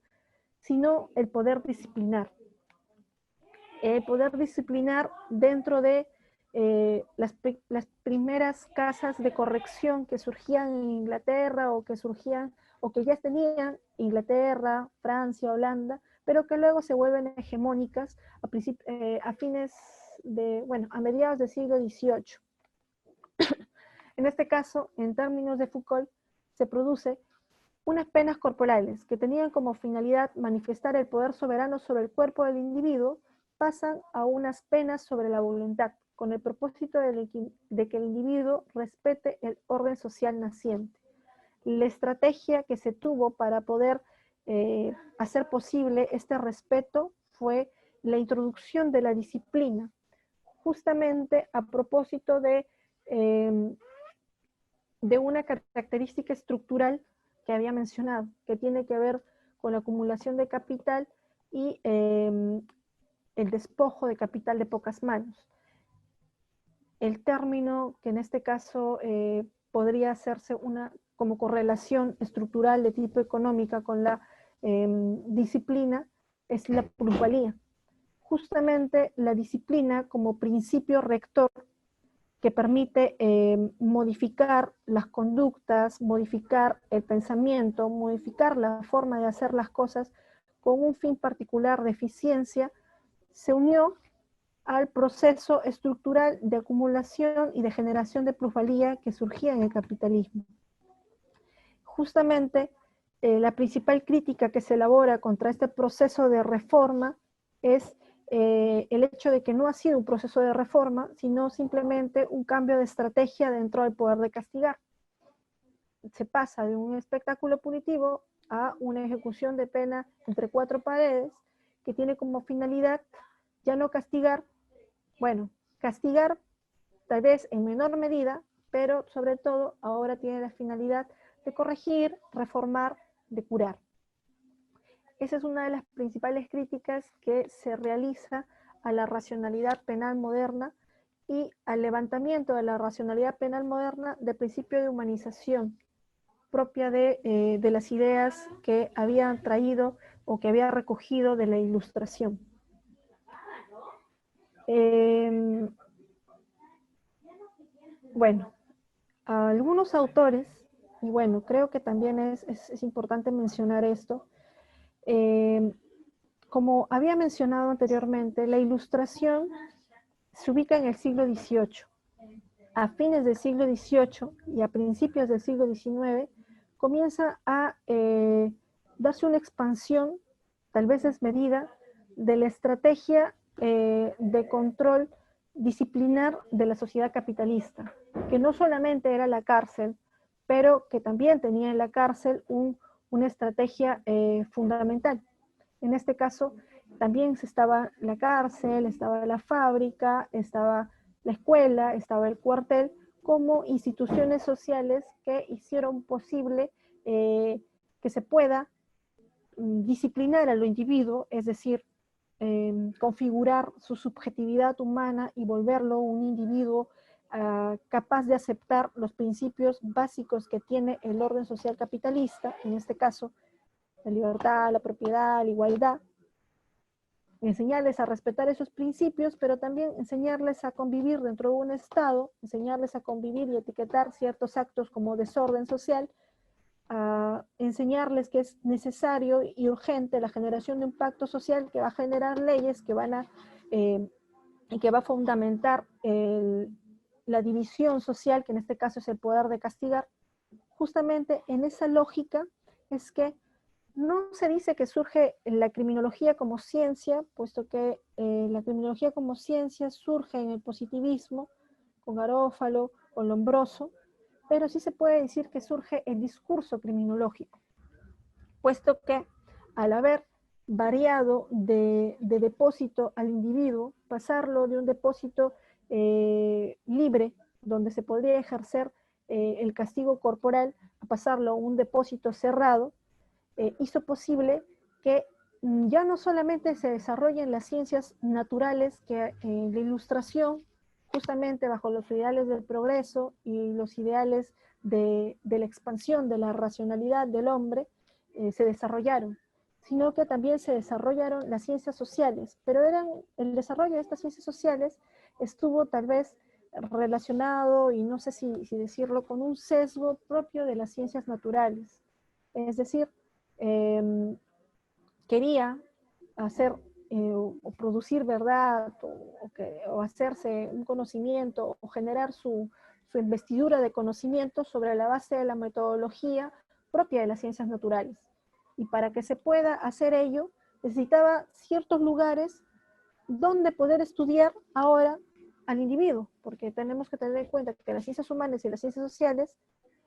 sino el poder disciplinar. El poder disciplinar dentro de las primeras casas de corrección que surgían en Inglaterra o que surgían o que ya tenían Inglaterra, Francia, Holanda, pero que luego se vuelven hegemónicas a fines de, bueno, a mediados del siglo XVIII. En este caso, en términos de Foucault, se produce unas penas corporales que tenían como finalidad manifestar el poder soberano sobre el cuerpo del individuo, pasan a unas penas sobre la voluntad, con el propósito de que el individuo respete el orden social naciente. La estrategia que se tuvo para poder hacer posible este respeto fue la introducción de la disciplina, justamente a propósito de una característica estructural que había mencionado, que tiene que ver con la acumulación de capital y el despojo de capital de pocas manos. El término que en este caso podría hacerse como correlación estructural de tipo económica con la disciplina es la plusvalía. Justamente la disciplina como principio rector que permite modificar las conductas, modificar el pensamiento, modificar la forma de hacer las cosas con un fin particular de eficiencia, se unió al proceso estructural de acumulación y de generación de plusvalía que surgía en el capitalismo. Justamente la principal crítica que se elabora contra este proceso de reforma es el hecho de que no ha sido un proceso de reforma, sino simplemente un cambio de estrategia dentro del poder de castigar. Se pasa de un espectáculo punitivo a una ejecución de pena entre cuatro paredes que tiene como finalidad ya no castigar, bueno, castigar tal vez en menor medida, pero sobre todo ahora tiene la finalidad de corregir, reformar, de curar. Esa es una de las principales críticas que se realiza a la racionalidad penal moderna y al levantamiento de la racionalidad penal moderna del principio de humanización propia de las ideas que habían traído o que había recogido de la Ilustración. Bueno, algunos autores, y bueno, creo que también es importante mencionar esto, como había mencionado anteriormente, la Ilustración se ubica en el siglo XVIII. A fines del siglo XVIII y a principios del siglo XIX comienza a darse una expansión, tal vez desmedida, de la estrategia de control disciplinar de la sociedad capitalista, que no solamente era la cárcel, pero que también tenía en la cárcel una estrategia fundamental. En este caso, también estaba la cárcel, estaba la fábrica, estaba la escuela, estaba el cuartel, como instituciones sociales que hicieron posible que se pueda disciplinar a lo individuo, es decir, configurar su subjetividad humana y volverlo un individuo capaz de aceptar los principios básicos que tiene el orden social capitalista, en este caso, la libertad, la propiedad, la igualdad, enseñarles a respetar esos principios, pero también enseñarles a convivir dentro de un Estado, enseñarles a convivir y etiquetar ciertos actos como desorden social, enseñarles que es necesario y urgente la generación de un pacto social que va a generar leyes que van a y que va a fundamentar la división social, que en este caso es el poder de castigar. Justamente en esa lógica es que no se dice que surge la criminología como ciencia, puesto que la criminología como ciencia surge en el positivismo, con Garófalo, con Lombroso, pero sí se puede decir que surge el discurso criminológico, puesto que al haber variado de depósito al individuo, pasarlo de un depósito libre, donde se podría ejercer el castigo corporal, a pasarlo a un depósito cerrado, hizo posible que ya no solamente se desarrollen las ciencias naturales, que la ilustración, justamente bajo los ideales del progreso y los ideales de la expansión de la racionalidad del hombre, se desarrollaron, sino que también se desarrollaron las ciencias sociales, pero el desarrollo de estas ciencias sociales estuvo tal vez relacionado, y no sé si decirlo, con un sesgo propio de las ciencias naturales. Es decir, quería hacer o producir verdad o hacerse un conocimiento o generar su investidura de conocimiento sobre la base de la metodología propia de las ciencias naturales. Y para que se pueda hacer ello, necesitaba ciertos lugares donde poder estudiar ahora al individuo, porque tenemos que tener en cuenta que las ciencias humanas y las ciencias sociales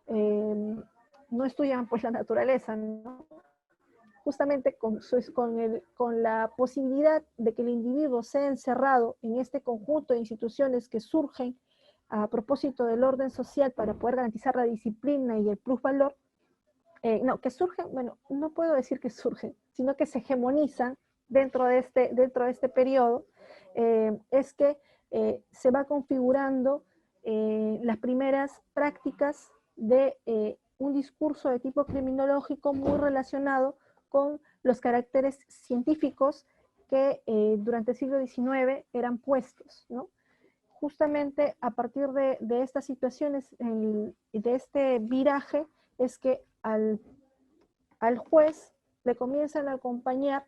no estudian pues la naturaleza, ¿no? Justamente con la posibilidad de que el individuo sea encerrado en este conjunto de instituciones que surgen a propósito del orden social para poder garantizar la disciplina y el plusvalor, que surgen, bueno, no puedo decir que surgen, sino que se hegemonizan dentro de este periodo, es que se va configurando las primeras prácticas de un discurso de tipo criminológico muy relacionado con los caracteres científicos que durante el siglo XIX eran puestos, ¿no? Justamente a partir de estas situaciones, de este viraje, es que al juez le comienzan a acompañar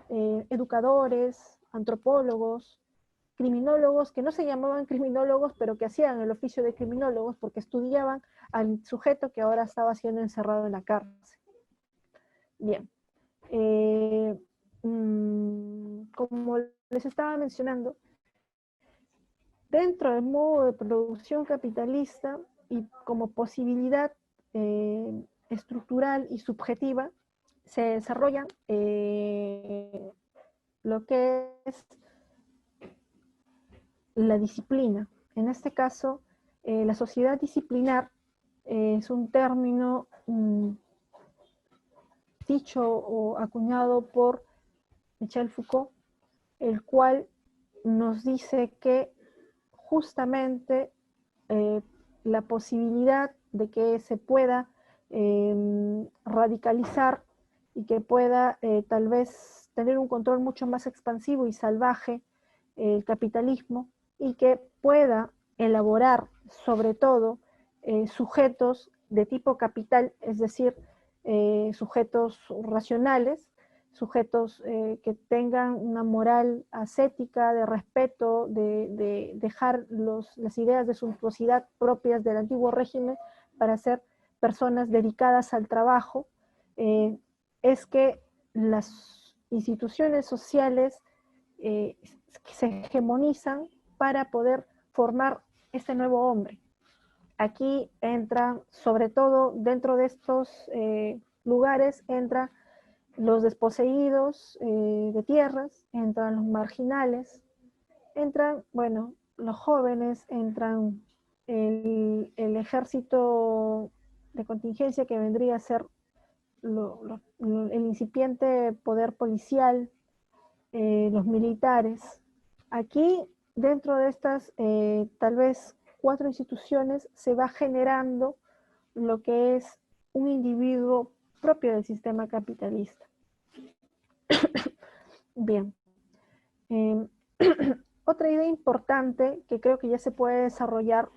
educadores, antropólogos, criminólogos, que no se llamaban criminólogos, pero que hacían el oficio de criminólogos porque estudiaban al sujeto que ahora estaba siendo encerrado en la cárcel. Bien. Como les estaba mencionando, dentro del modo de producción capitalista y como posibilidad estructural y subjetiva, se desarrolla lo que es la disciplina. En este caso, la sociedad disciplinar es un término dicho o acuñado por Michel Foucault, el cual nos dice que justamente la posibilidad de que se pueda radicalizar y que pueda tal vez tener un control mucho más expansivo y salvaje el capitalismo, y que pueda elaborar sobre todo sujetos de tipo capital, es decir, sujetos racionales, sujetos que tengan una moral ascética, de respeto, de dejar las ideas de suntuosidad propias del antiguo régimen para ser personas dedicadas al trabajo, es que las instituciones sociales se hegemonizan para poder formar este nuevo hombre. Aquí entra, sobre todo dentro de estos lugares, entran los desposeídos de tierras, entran los marginales, entran, bueno, los jóvenes, entran el ejército de contingencia que vendría a ser el incipiente poder policial, los militares. Aquí, dentro de estas tal vez 4 instituciones, se va generando lo que es un individuo propio del sistema capitalista. Bien. Otra idea importante que creo que ya se puede desarrollar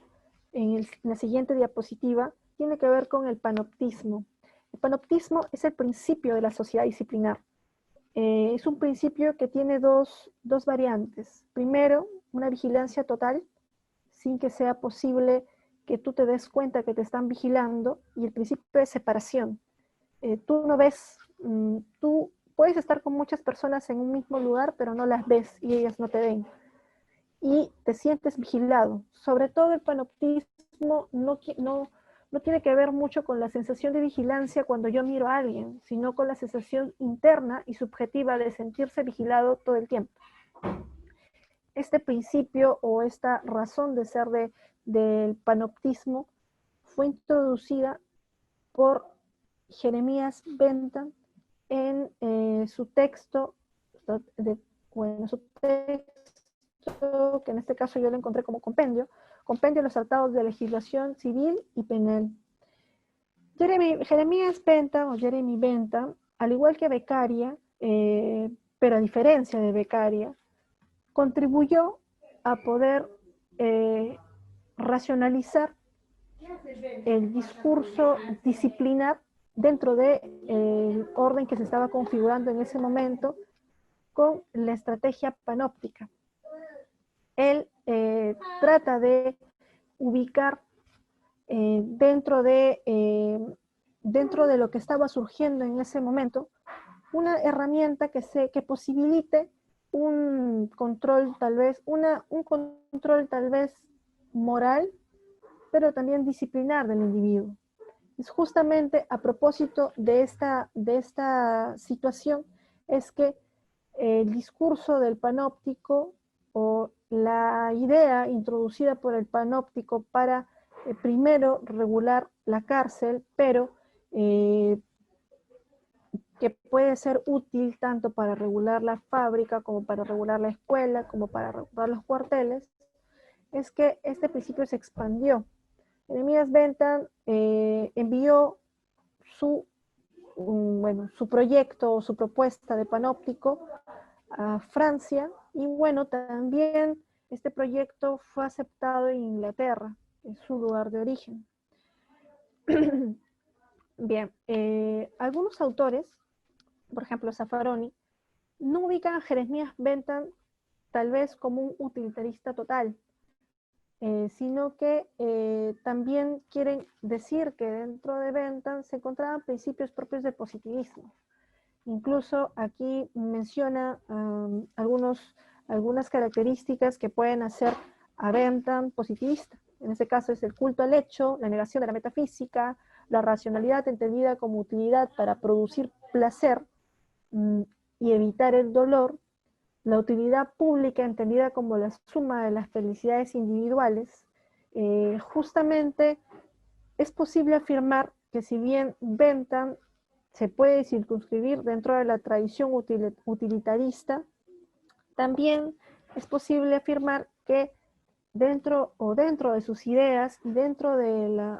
en la siguiente diapositiva tiene que ver con el panoptismo. El panoptismo es el principio de la sociedad disciplinar. Es un principio que tiene dos variantes. Primero, una vigilancia total, sin que sea posible que tú te des cuenta que te están vigilando, y el principio de separación. Tú no ves, tú puedes estar con muchas personas en un mismo lugar, pero no las ves y ellas no te ven. Y te sientes vigilado. Sobre todo el panoptismo no no tiene que ver mucho con la sensación de vigilancia cuando yo miro a alguien, sino con la sensación interna y subjetiva de sentirse vigilado todo el tiempo. Este principio o esta razón de ser del panoptismo fue introducida por Jeremías Bentham en su texto, que en este caso yo lo encontré como compendio de los tratados de legislación civil y penal. Jeremías Bentham, o Jeremy Bentham, al igual que Beccaria, pero a diferencia de Beccaria, contribuyó a poder racionalizar el discurso disciplinar dentro del orden que se estaba configurando en ese momento con la estrategia panóptica. Él trata de ubicar dentro de lo que estaba surgiendo en ese momento una herramienta que posibilite un control tal vez, un control tal vez moral, pero también disciplinar del individuo. Es justamente a propósito de esta situación es que el discurso del panóptico o la idea introducida por el panóptico para primero regular la cárcel, pero que puede ser útil tanto para regular la fábrica como para regular la escuela, como para regular los cuarteles, es que este principio se expandió. Jeremías Bentham envió su proyecto o su propuesta de panóptico a Francia y bueno, también este proyecto fue aceptado en Inglaterra, en su lugar de origen. Bien, algunos autores, por ejemplo Zaffaroni, no ubican a Jeremías Bentham tal vez como un utilitarista total, sino que también quieren decir que dentro de Bentham se encontraban principios propios del positivismo. Incluso aquí menciona algunas características que pueden hacer a Bentham positivista. En este caso es el culto al hecho, la negación de la metafísica, la racionalidad entendida como utilidad para producir placer y evitar el dolor, la utilidad pública entendida como la suma de las felicidades individuales. Justamente es posible afirmar que si bien Bentham se puede circunscribir dentro de la tradición utilitarista, también es posible afirmar que dentro de sus ideas y dentro de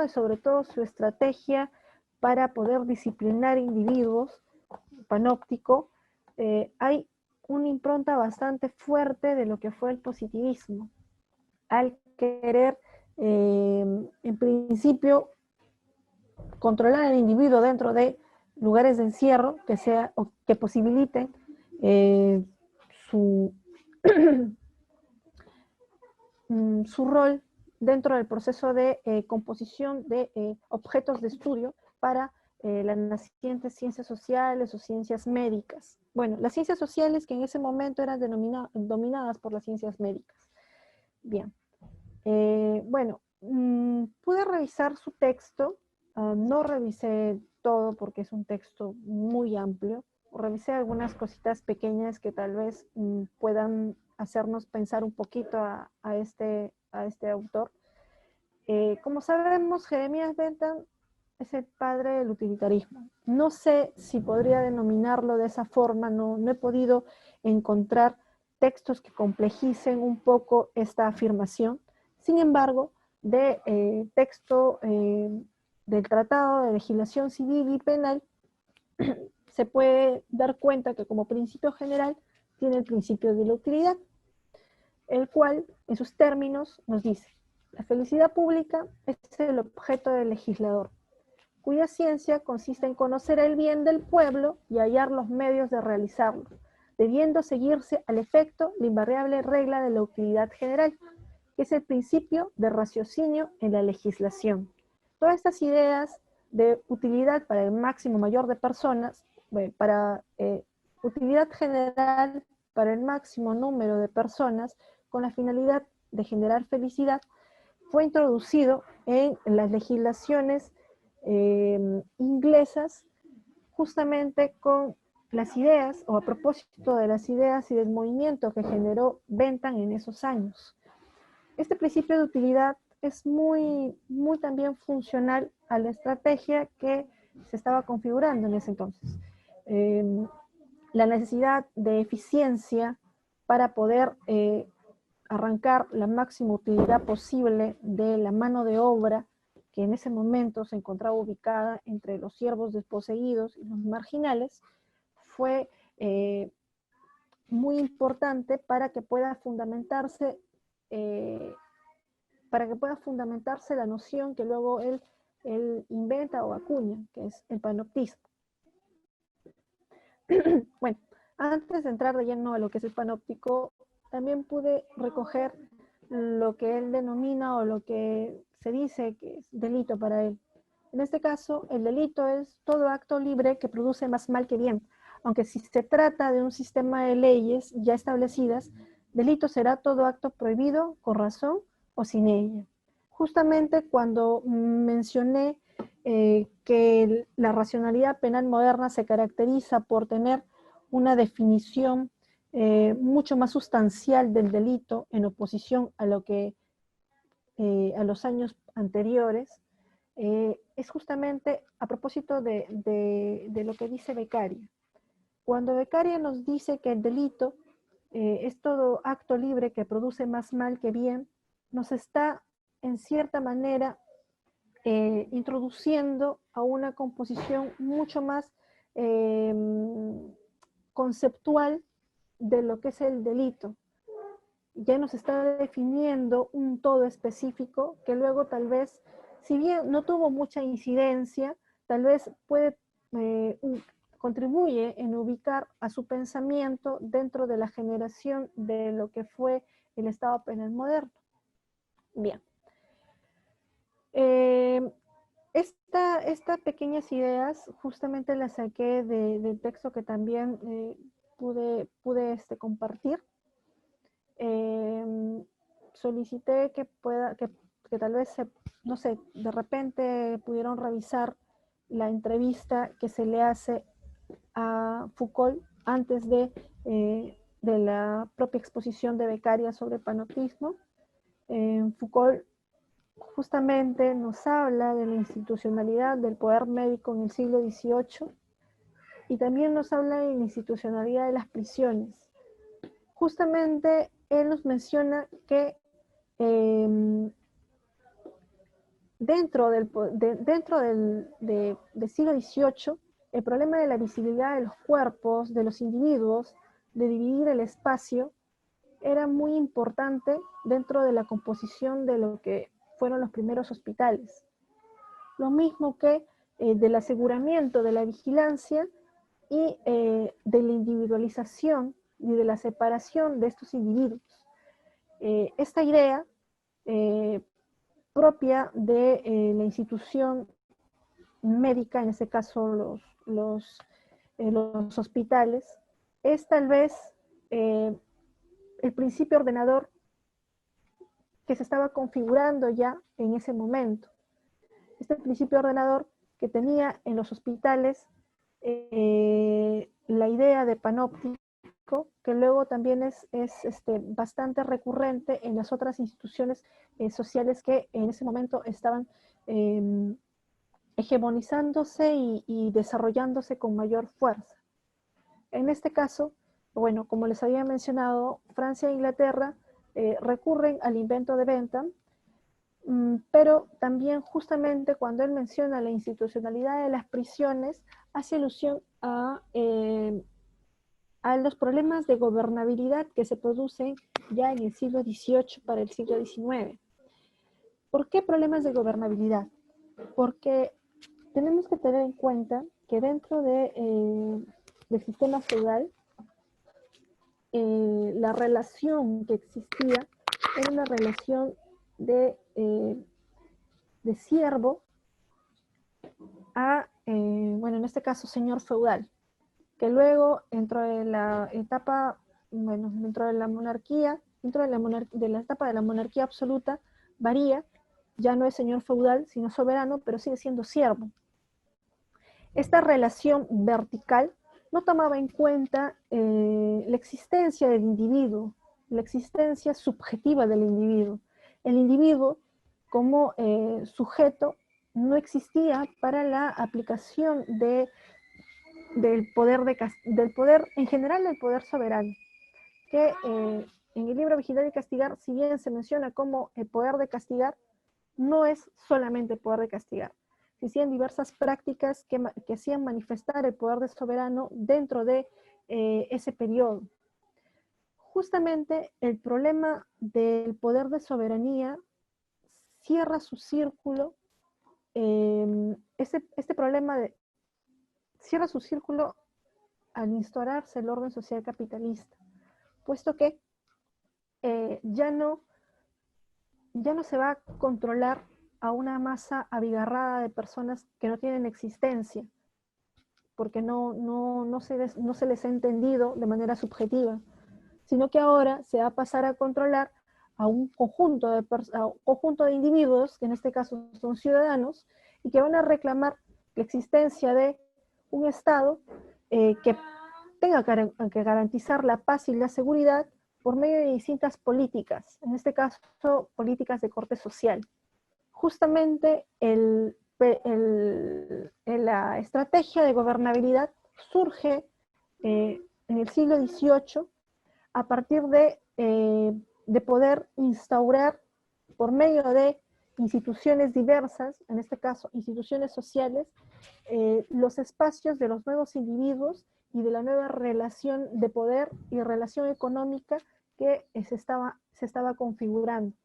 sobre todo su estrategia para poder disciplinar individuos, panóptico, hay una impronta bastante fuerte de lo que fue el positivismo, al querer en principio controlar al individuo dentro de lugares de encierro que posibiliten su rol dentro del proceso de composición de objetos de estudio para las nacientes ciencias sociales o ciencias médicas. Bueno, las ciencias sociales que en ese momento eran dominadas por las ciencias médicas. Bien. Pude revisar su texto. No revisé todo porque es un texto muy amplio. Revisé algunas cositas pequeñas que tal vez puedan hacernos pensar un poquito a este autor. Como sabemos, Jeremías Bentham es el padre del utilitarismo. No sé si podría denominarlo de esa forma, no he podido encontrar textos que complejicen un poco esta afirmación. Sin embargo, texto del Tratado de Legislación Civil y Penal, se puede dar cuenta que como principio general tiene el principio de la utilidad, el cual, en sus términos, nos dice: la felicidad pública es el objeto del legislador, cuya ciencia consiste en conocer el bien del pueblo y hallar los medios de realizarlo, debiendo seguirse al efecto la invariable regla de la utilidad general, que es el principio de raciocinio en la legislación. Todas estas ideas de utilidad para el máximo mayor de personas, utilidad general para el máximo número de personas, con la finalidad de generar felicidad, fue introducido en las legislaciones inglesas, justamente con las ideas, o a propósito de las ideas y del movimiento que generó Bentham en esos años. Este principio de utilidad es muy también funcional a la estrategia que se estaba configurando en ese entonces. La necesidad de eficiencia para poder arrancar la máxima utilidad posible de la mano de obra que en ese momento se encontraba ubicada entre los siervos desposeídos y los marginales, fue muy importante para que pueda fundamentarse la noción que luego él inventa o acuña, que es el panoptismo. Bueno, antes de entrar de lleno a lo que es el panóptico, también pude recoger lo que él denomina o lo que se dice que es delito para él. En este caso, el delito es todo acto libre que produce más mal que bien. Aunque si se trata de un sistema de leyes ya establecidas, delito será todo acto prohibido con razón o sin ella. Justamente cuando mencioné que la racionalidad penal moderna se caracteriza por tener una definición mucho más sustancial del delito en oposición a lo que a los años anteriores, es justamente a propósito de lo que dice Beccaria. Cuando Beccaria nos dice que el delito es todo acto libre que produce más mal que bien, nos está en cierta manera introduciendo a una composición mucho más conceptual de lo que es el delito. Ya nos está definiendo un todo específico que luego tal vez, si bien no tuvo mucha incidencia, tal vez puede contribuye en ubicar a su pensamiento dentro de la generación de lo que fue el Estado penal moderno. Bien. Estas pequeñas ideas justamente las saqué del texto que también pude compartir. Solicité que tal vez, no sé, de repente pudieron revisar la entrevista que se le hace a Foucault antes de la propia exposición de Beccaria sobre panoptismo. Foucault justamente nos habla de la institucionalidad del poder médico en el siglo XVIII y también nos habla de la institucionalidad de las prisiones. Justamente él nos menciona que dentro del siglo XVIII, el problema de la visibilidad de los cuerpos, de los individuos, de dividir el espacio, era muy importante dentro de la composición de lo que fueron los primeros hospitales. Lo mismo que del aseguramiento de la vigilancia y de la individualización y de la separación de estos individuos. Esta idea propia de la institución médica, en este caso los hospitales, es tal vez el principio ordenador que se estaba configurando ya en ese momento. Este principio ordenador que tenía en los hospitales la idea de panóptico, que luego también es bastante recurrente en las otras instituciones sociales que en ese momento estaban hegemonizándose y desarrollándose con mayor fuerza. En este caso, bueno, como les había mencionado, Francia e Inglaterra recurren al invento de Bentham, pero también justamente cuando él menciona la institucionalidad de las prisiones, hace alusión a los problemas de gobernabilidad que se producen ya en el siglo XVIII para el siglo XIX. ¿Por qué problemas de gobernabilidad? Porque tenemos que tener en cuenta que dentro del sistema feudal, la relación que existía era una relación de siervo a, bueno, en este caso, señor feudal, que luego, dentro de la etapa, bueno, dentro de la monarquía, dentro de la etapa de la monarquía absoluta, varía ya no es señor feudal, sino soberano, pero sigue siendo siervo. Esta relación vertical no tomaba en cuenta la existencia del individuo, la existencia subjetiva del individuo. El individuo como sujeto no existía para la aplicación del poder, en general del poder soberano, que en el libro Vigilar y Castigar, si bien se menciona como el poder de castigar, no es solamente el poder de castigar. Existían diversas prácticas que hacían manifestar el poder de soberano dentro de ese periodo. Justamente el problema del poder de soberanía cierra su círculo, este problema cierra su círculo al instaurarse el orden social capitalista, puesto que ya no se va a controlar a una masa abigarrada de personas que no tienen existencia, porque no se les ha entendido de manera subjetiva, sino que ahora se va a pasar a controlar a un conjunto de individuos, que en este caso son ciudadanos, y que van a reclamar la existencia de un Estado que tenga que garantizar la paz y la seguridad por medio de distintas políticas, en este caso políticas de corte social. Justamente la estrategia de gobernabilidad surge en el siglo XVIII a partir de poder instaurar por medio de instituciones diversas, en este caso instituciones sociales, los espacios de los nuevos individuos y de la nueva relación de poder y relación económica que se estaba configurando.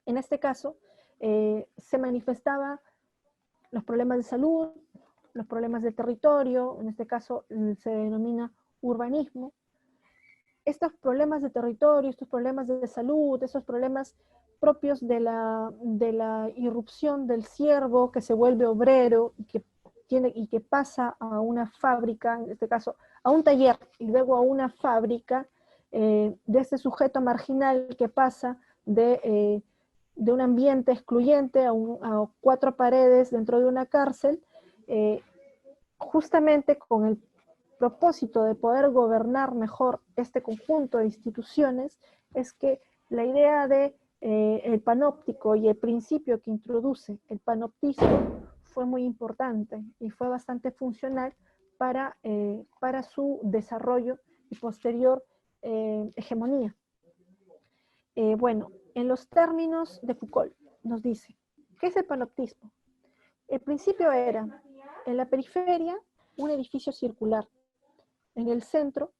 En este caso, se manifestaban los problemas de salud, los problemas de territorio, en este caso se denomina urbanismo. Estos problemas de territorio, estos problemas de salud, estos problemas propios de la irrupción del siervo que se vuelve obrero y que pasa a una fábrica, en este caso a un taller y luego a una fábrica, de este sujeto marginal que pasa de un ambiente excluyente a 4 paredes dentro de una cárcel, justamente con el propósito de poder gobernar mejor este conjunto de instituciones, es que la idea de el panóptico y el principio que introduce el panoptismo fue muy importante y fue bastante funcional para su desarrollo y posterior hegemonía. Bueno, en los términos de Foucault nos dice, ¿qué es el panoptismo? El principio era, en la periferia, un edificio circular, en el centro,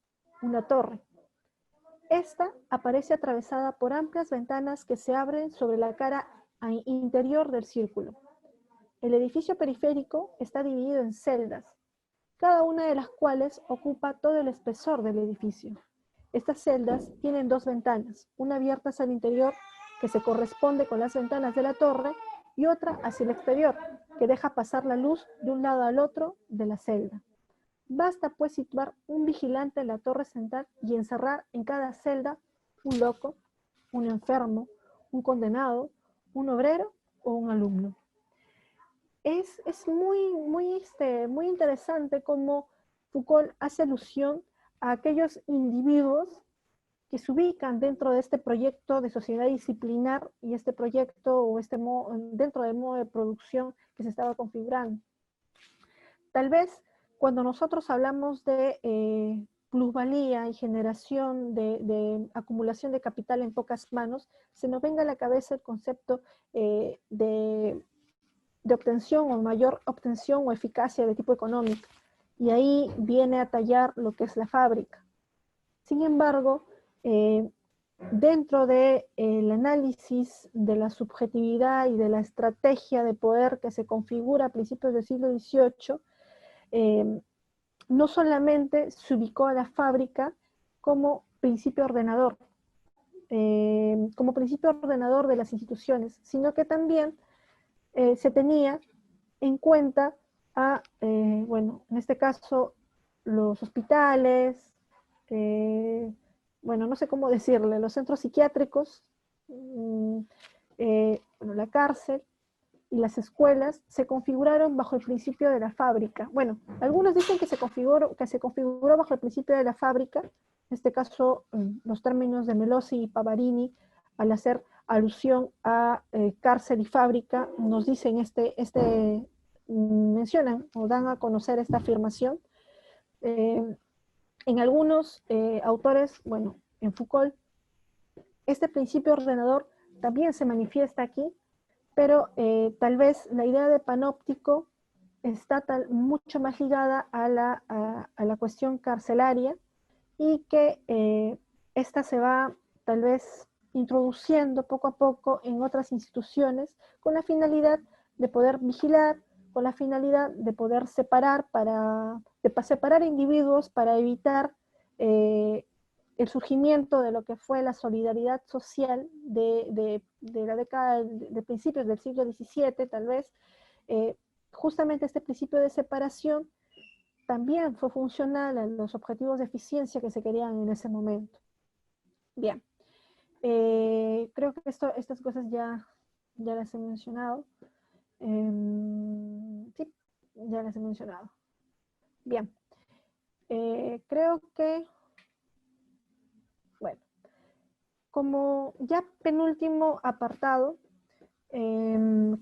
una torre. Esta aparece atravesada por amplias ventanas que se abren sobre la cara interior del círculo. El edificio periférico está dividido en celdas, cada una de las cuales ocupa todo el espesor del edificio. Estas celdas tienen 2 ventanas, una abierta hacia el interior, que se corresponde con las ventanas de la torre, y otra hacia el exterior, que deja pasar la luz de un lado al otro de la celda. Basta pues situar un vigilante en la torre central y encerrar en cada celda un loco, un enfermo, un condenado, un obrero o un alumno. Es muy interesante cómo Foucault hace alusión a aquellos individuos que se ubican dentro de este proyecto de sociedad disciplinar y este proyecto o dentro del modo de producción que se estaba configurando. Tal vez cuando nosotros hablamos de plusvalía y generación de acumulación de capital en pocas manos, se nos venga a la cabeza el concepto de obtención o mayor obtención o eficacia de tipo económico. Y ahí viene a tallar lo que es la fábrica. Sin embargo, dentro del análisis de la subjetividad y de la estrategia de poder que se configura a principios del siglo XVIII, no solamente se ubicó a la fábrica como principio ordenador, de las instituciones, sino que también se tenía en cuenta bueno, en este caso, los hospitales, bueno, no sé cómo decirle, los centros psiquiátricos, Bueno, la cárcel y las escuelas se configuraron bajo el principio de la fábrica. Bueno, algunos dicen que se configuró bajo el principio de la fábrica, en este caso los términos de Melosi y Pavarini, al hacer alusión a cárcel y fábrica, nos dicen mencionan o dan a conocer esta afirmación. En algunos autores, bueno, en Foucault, este principio ordenador también se manifiesta aquí, pero tal vez la idea de panóptico está mucho más ligada a la cuestión carcelaria y que esta se va tal vez introduciendo poco a poco en otras instituciones con la finalidad de poder vigilar, con la finalidad de poder separar, separar individuos para evitar el surgimiento de lo que fue la solidaridad social de la década de principios del siglo XVII, tal vez. Justamente este principio de separación también fue funcional a los objetivos de eficiencia que se querían en ese momento. Bien, creo que estas cosas ya las he mencionado. Sí, ya las he mencionado. Bien, creo que, bueno, como ya penúltimo apartado,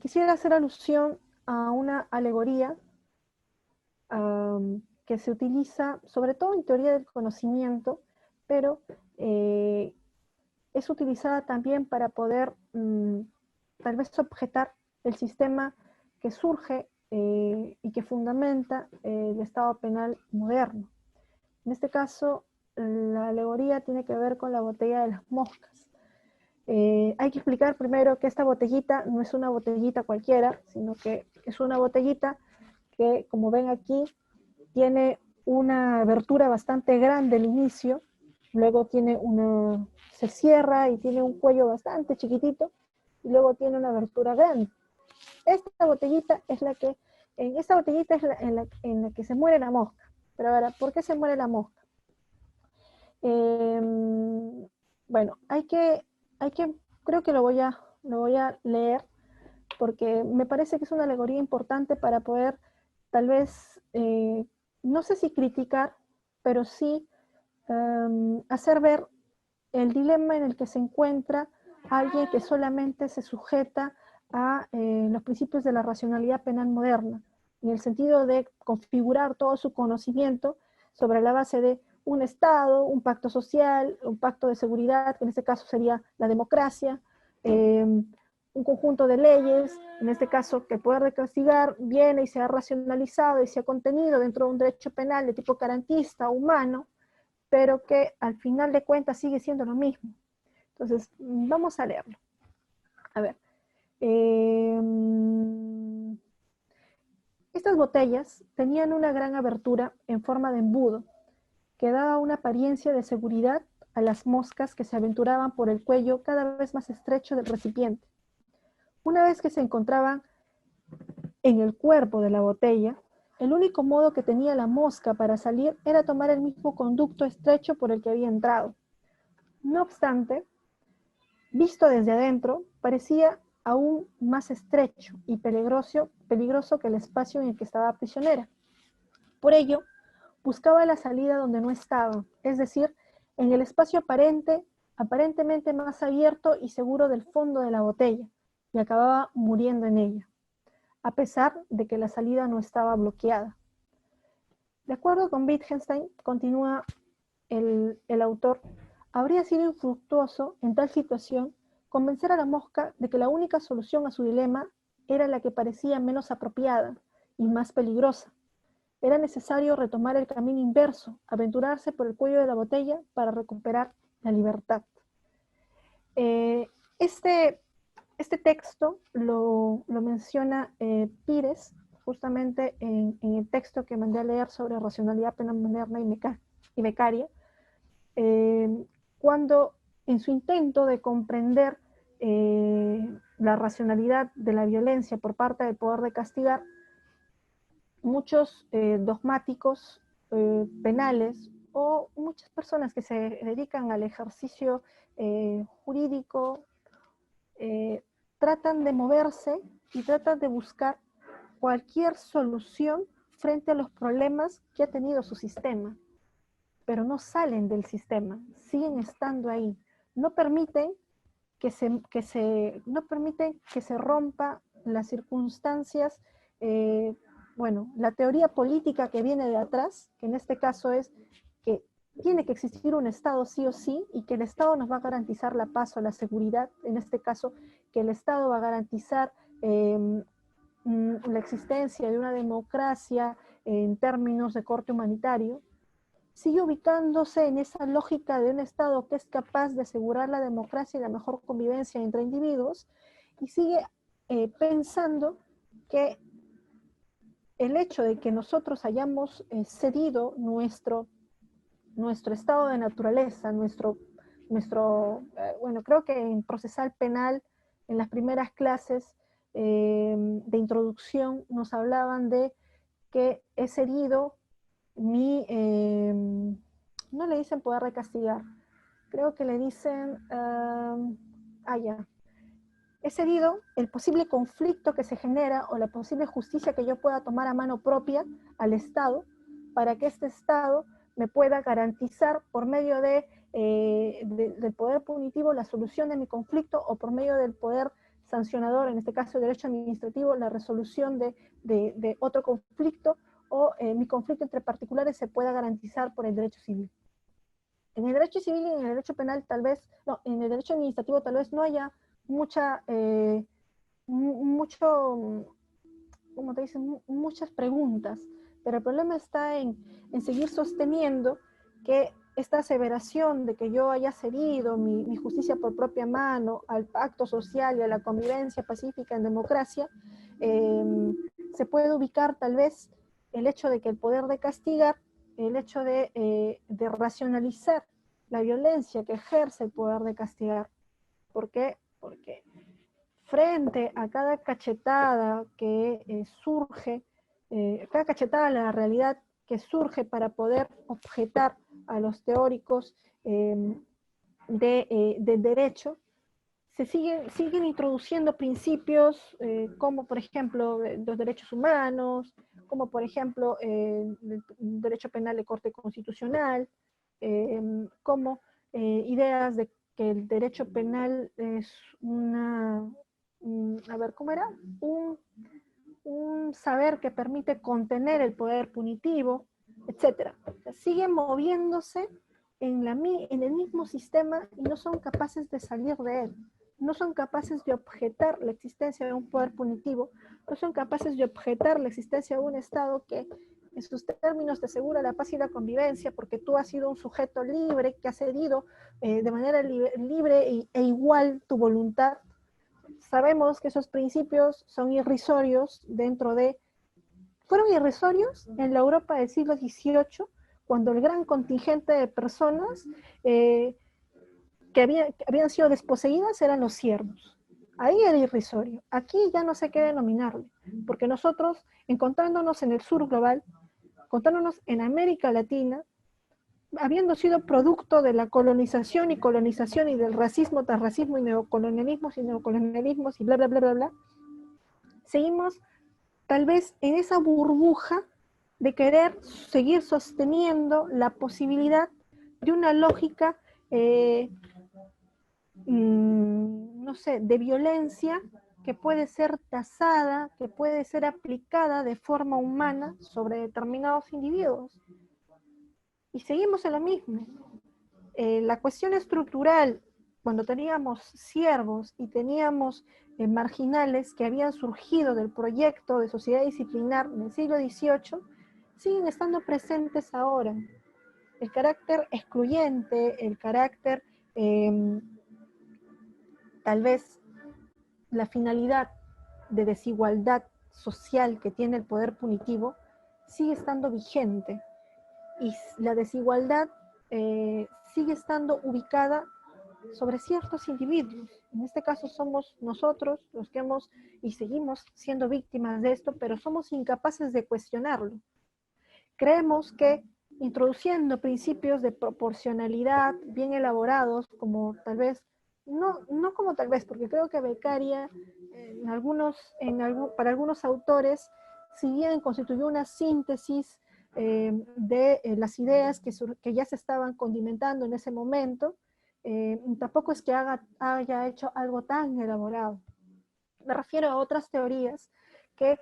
quisiera hacer alusión a una alegoría que se utiliza sobre todo en teoría del conocimiento, pero es utilizada también para poder tal vez objetar el sistema que surge y que fundamenta el Estado penal moderno. En este caso, la alegoría tiene que ver con la botella de las moscas. Hay que explicar primero que esta botellita no es una botellita cualquiera, sino que es una botellita que, como ven aquí, tiene una abertura bastante grande al inicio, luego se cierra y tiene un cuello bastante chiquitito, y luego tiene una abertura grande. Esta botellita es en esta botellita es en la que se muere la mosca. Pero ahora, ¿por qué se muere la mosca? Bueno, creo que lo voy a leer, porque me parece que es una alegoría importante para poder, tal vez, no sé si criticar, pero sí hacer ver el dilema en el que se encuentra alguien que solamente se sujeta a los principios de la racionalidad penal moderna, en el sentido de configurar todo su conocimiento sobre la base de un Estado, un pacto social, un pacto de seguridad, que en este caso sería la democracia, un conjunto de leyes, en este caso que el poder de castigar viene y se ha racionalizado y se ha contenido dentro de un derecho penal de tipo garantista, humano, pero que al final de cuentas sigue siendo lo mismo. Entonces, vamos a leerlo. A ver. Estas botellas tenían una gran abertura en forma de embudo, que daba una apariencia de seguridad a las moscas que se aventuraban por el cuello cada vez más estrecho del recipiente. Una vez que se encontraban en el cuerpo de la botella, el único modo que tenía la mosca para salir era tomar el mismo conducto estrecho por el que había entrado. No obstante, visto desde adentro, parecía aún más estrecho y peligroso que el espacio en el que estaba prisionera. Por ello, buscaba la salida donde no estaba, es decir, en el espacio aparentemente más abierto y seguro del fondo de la botella, y acababa muriendo en ella, a pesar de que la salida no estaba bloqueada. De acuerdo con Wittgenstein, continúa el autor, habría sido infructuoso en tal situación convencer a la mosca de que la única solución a su dilema era la que parecía menos apropiada y más peligrosa. Era necesario retomar el camino inverso, aventurarse por el cuello de la botella para recuperar la libertad. Este texto lo menciona Pires, justamente en el texto que mandé a leer sobre racionalidad penal moderna y becaria, cuando en su intento de comprender la racionalidad de la violencia por parte del poder de castigar, muchos dogmáticos penales o muchas personas que se dedican al ejercicio jurídico tratan de moverse y tratan de buscar cualquier solución frente a los problemas que ha tenido su sistema, pero no salen del sistema, siguen estando ahí, no permiten no permiten que se rompa las circunstancias, bueno, la teoría política que viene de atrás, que en este caso es que tiene que existir un Estado sí o sí, y que el Estado nos va a garantizar la paz o la seguridad, en este caso, que el Estado va a garantizar la existencia de una democracia en términos de corte humanitario, sigue ubicándose en esa lógica de un Estado que es capaz de asegurar la democracia y la mejor convivencia entre individuos, y sigue pensando que el hecho de que nosotros hayamos cedido nuestro estado de naturaleza, bueno, creo que en procesal penal, en las primeras clases de introducción, nos hablaban de que he cedido no le dicen poder de castigar, creo que le dicen, he cedido el posible conflicto que se genera o la posible justicia que yo pueda tomar a mano propia al Estado, para que este Estado me pueda garantizar por medio del poder punitivo la solución de mi conflicto, o por medio del poder sancionador, en este caso el derecho administrativo, la resolución de otro conflicto, o mi conflicto entre particulares se pueda garantizar por el derecho civil. En el derecho civil y en el derecho penal tal vez, no, en el derecho administrativo tal vez no haya como te dicen, muchas preguntas, pero el problema está en seguir sosteniendo que esta aseveración de que yo haya cedido mi justicia por propia mano al pacto social y a la convivencia pacífica en democracia, se puede ubicar tal vez el hecho de que el poder de castigar, el hecho de racionalizar la violencia que ejerce el poder de castigar. ¿Por qué? Porque frente a cada cachetada que surge, cada cachetada a la realidad que surge para poder objetar a los teóricos del derecho, se siguen introduciendo principios como, por ejemplo, los derechos humanos, como, por ejemplo, el derecho penal de corte constitucional, como ideas de que el derecho penal es a ver, ¿cómo era? Un saber que permite contener el poder punitivo, etc. O sea, siguen moviéndose en el mismo sistema y no son capaces de salir de él. No son capaces de objetar la existencia de un poder punitivo, no son capaces de objetar la existencia de un Estado que en sus términos te asegura la paz y la convivencia, porque tú has sido un sujeto libre que ha cedido de manera libre e igual tu voluntad. Sabemos que esos principios son irrisorios fueron irrisorios en la Europa del siglo XVIII, cuando el gran contingente de personas que habían sido desposeídas eran los siervos. Ahí era irrisorio. Aquí ya no sé qué denominarle, porque nosotros, encontrándonos en el sur global, encontrándonos en América Latina, habiendo sido producto de la colonización y del racismo tras racismo y neocolonialismos y bla, bla, bla, bla, bla, seguimos tal vez en esa burbuja de querer seguir sosteniendo la posibilidad de una lógica no sé, de violencia que puede ser tasada, que puede ser aplicada de forma humana sobre determinados individuos. Y seguimos en lo mismo. La cuestión estructural, cuando teníamos siervos y teníamos marginales que habían surgido del proyecto de sociedad disciplinar en el siglo XVIII, siguen estando presentes ahora. El carácter excluyente, el carácter tal vez la finalidad de desigualdad social que tiene el poder punitivo sigue estando vigente, y la desigualdad sigue estando ubicada sobre ciertos individuos. En este caso somos nosotros los que hemos y seguimos siendo víctimas de esto, pero somos incapaces de cuestionarlo. Creemos que introduciendo principios de proporcionalidad bien elaborados, como tal vez no como tal vez, porque creo que becaria para algunos autores, si bien constituyó una síntesis de las ideas que ya se estaban condimentando en ese momento, tampoco es que haya hecho algo tan elaborado. Me refiero a otras teorías que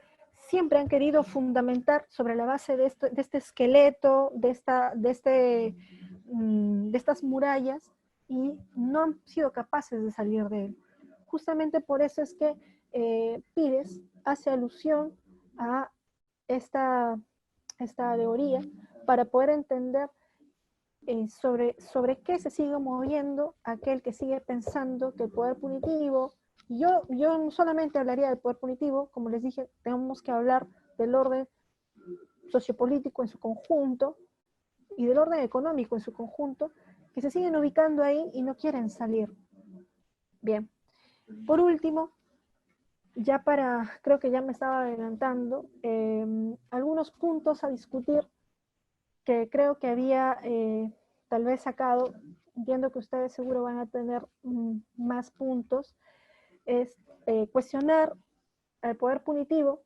siempre han querido fundamentar sobre la base de este esqueleto, de estas murallas, y no han sido capaces de salir de él. Justamente por eso es que Pires hace alusión a esta teoría para poder entender sobre qué se sigue moviendo aquel que sigue pensando que el poder punitivo, yo no solamente hablaría del poder punitivo, como les dije, tenemos que hablar del orden sociopolítico en su conjunto y del orden económico en su conjunto, que se siguen ubicando ahí y no quieren salir. Bien, por último, creo que ya me estaba adelantando, algunos puntos a discutir que creo que había tal vez sacado, entiendo que ustedes seguro van a tener más puntos, es cuestionar el poder punitivo,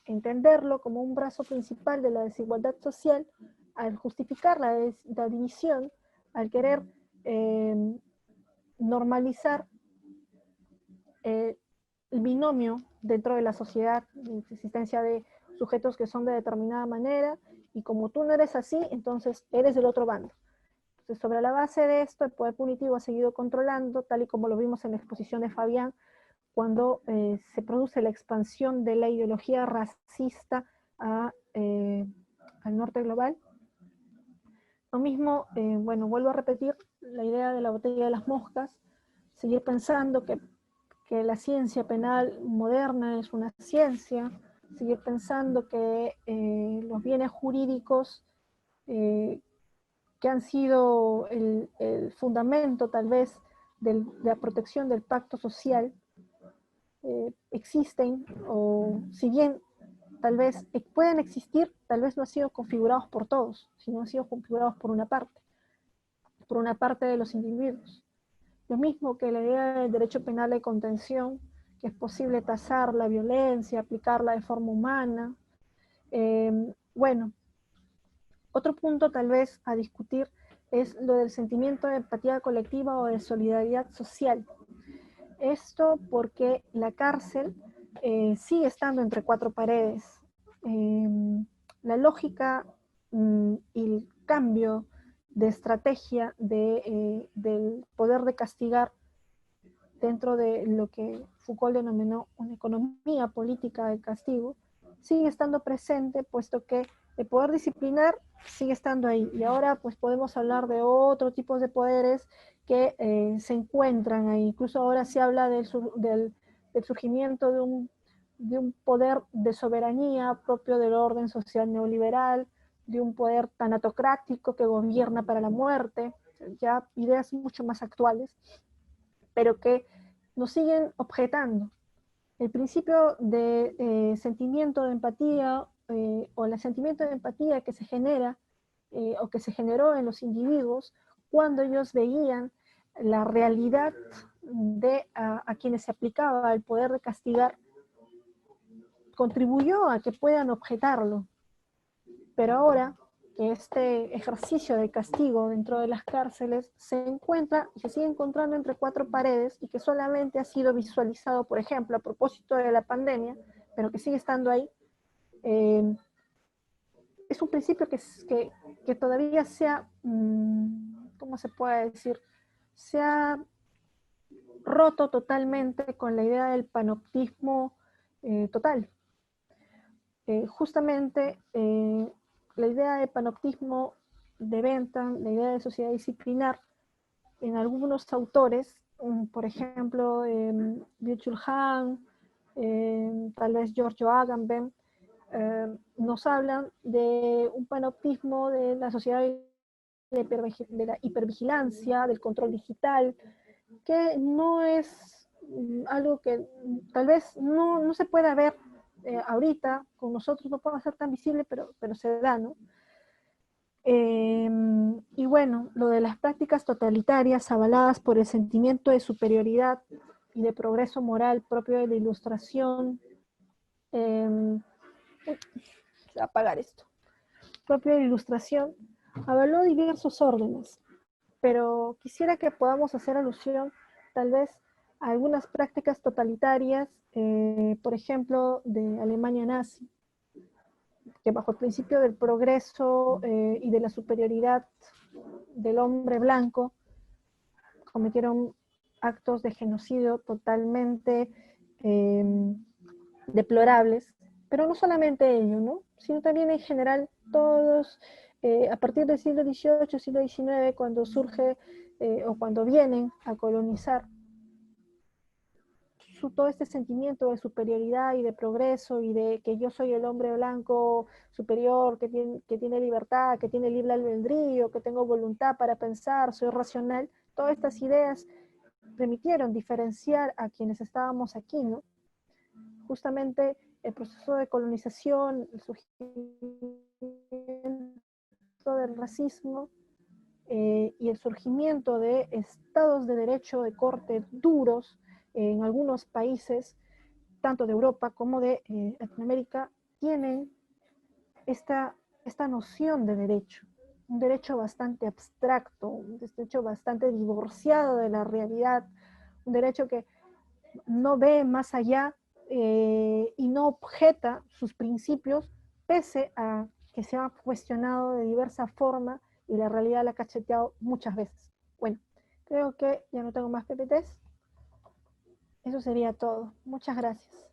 entenderlo como un brazo principal de la desigualdad social, al justificar la división, al querer normalizar el binomio dentro de la sociedad, la existencia de sujetos que son de determinada manera, y como tú no eres así, entonces eres del otro bando. Entonces, sobre la base de esto, el poder punitivo ha seguido controlando, tal y como lo vimos en la exposición de Fabián, cuando se produce la expansión de la ideología racista al norte global. Lo mismo, bueno, vuelvo a repetir la idea de la botella de las moscas, seguir pensando que la ciencia penal moderna es una ciencia, seguir pensando que los bienes jurídicos que han sido el fundamento tal vez de la protección del pacto social existen, o si bien tal vez pueden existir, tal vez no han sido configurados por todos, sino han sido configurados por una parte de los individuos. Lo mismo que la idea del derecho penal de contención, que es posible tasar la violencia, aplicarla de forma humana. Bueno, otro punto tal vez a discutir es lo del sentimiento de empatía colectiva o de solidaridad social. Esto porque la cárcel sigue estando entre cuatro paredes. La lógica y el cambio de estrategia del poder de castigar dentro de lo que Foucault denominó una economía política del castigo, sigue estando presente, puesto que el poder disciplinar sigue estando ahí. Y ahora pues podemos hablar de otro tipo de poderes que se encuentran ahí. Incluso ahora se habla del surgimiento de un poder de soberanía propio del orden social neoliberal, de un poder tanatocrático que gobierna para la muerte, ya ideas mucho más actuales, pero que nos siguen objetando. El principio de sentimiento de empatía o el sentimiento de empatía que se genera o que se generó en los individuos cuando ellos veían la realidad de a quienes se aplicaba el poder de castigar, contribuyó a que puedan objetarlo. Pero ahora que este ejercicio de castigo dentro de las cárceles se encuentra y se sigue encontrando entre cuatro paredes y que solamente ha sido visualizado, por ejemplo, a propósito de la pandemia, pero que sigue estando ahí, es un principio que todavía ¿cómo se puede decir? Se ha roto totalmente con la idea del panoptismo total. Justamente la idea de panoptismo de Bentham, la idea de sociedad disciplinar, en algunos autores, por ejemplo, Byung-Chul Han, tal vez Giorgio Agamben, nos hablan de un panoptismo de la sociedad de la hipervigilancia, del control digital, que no es algo que tal vez no se pueda ver ahorita con nosotros, no puede ser tan visible, pero se da, ¿no? Y bueno, lo de las prácticas totalitarias avaladas por el sentimiento de superioridad y de progreso moral propio de la Ilustración, se va a apagar esto, propio de la Ilustración, avaló diversos órdenes, pero quisiera que podamos hacer alusión tal vez a algunas prácticas totalitarias, por ejemplo, de Alemania nazi, que bajo el principio del progreso y de la superioridad del hombre blanco cometieron actos de genocidio totalmente deplorables, pero no solamente ellos, ¿no? Sino también en general todos, a partir del siglo XVIII, siglo XIX, cuando surge o cuando vienen a colonizar, todo este sentimiento de superioridad y de progreso y de que yo soy el hombre blanco superior, que tiene libertad, que tiene libre albedrío, que tengo voluntad para pensar, soy racional, todas estas ideas permitieron diferenciar a quienes estábamos aquí, ¿no? Justamente el proceso de colonización, el surgimiento del racismo y el surgimiento de estados de derecho de corte duros en algunos países, tanto de Europa como de Latinoamérica, tienen esta noción de derecho, un derecho bastante abstracto, un derecho bastante divorciado de la realidad, un derecho que no ve más allá y no objeta sus principios, pese a que se ha cuestionado de diversa forma y la realidad la ha cacheteado muchas veces. Bueno, creo que ya no tengo más PPTs. Eso sería todo. Muchas gracias.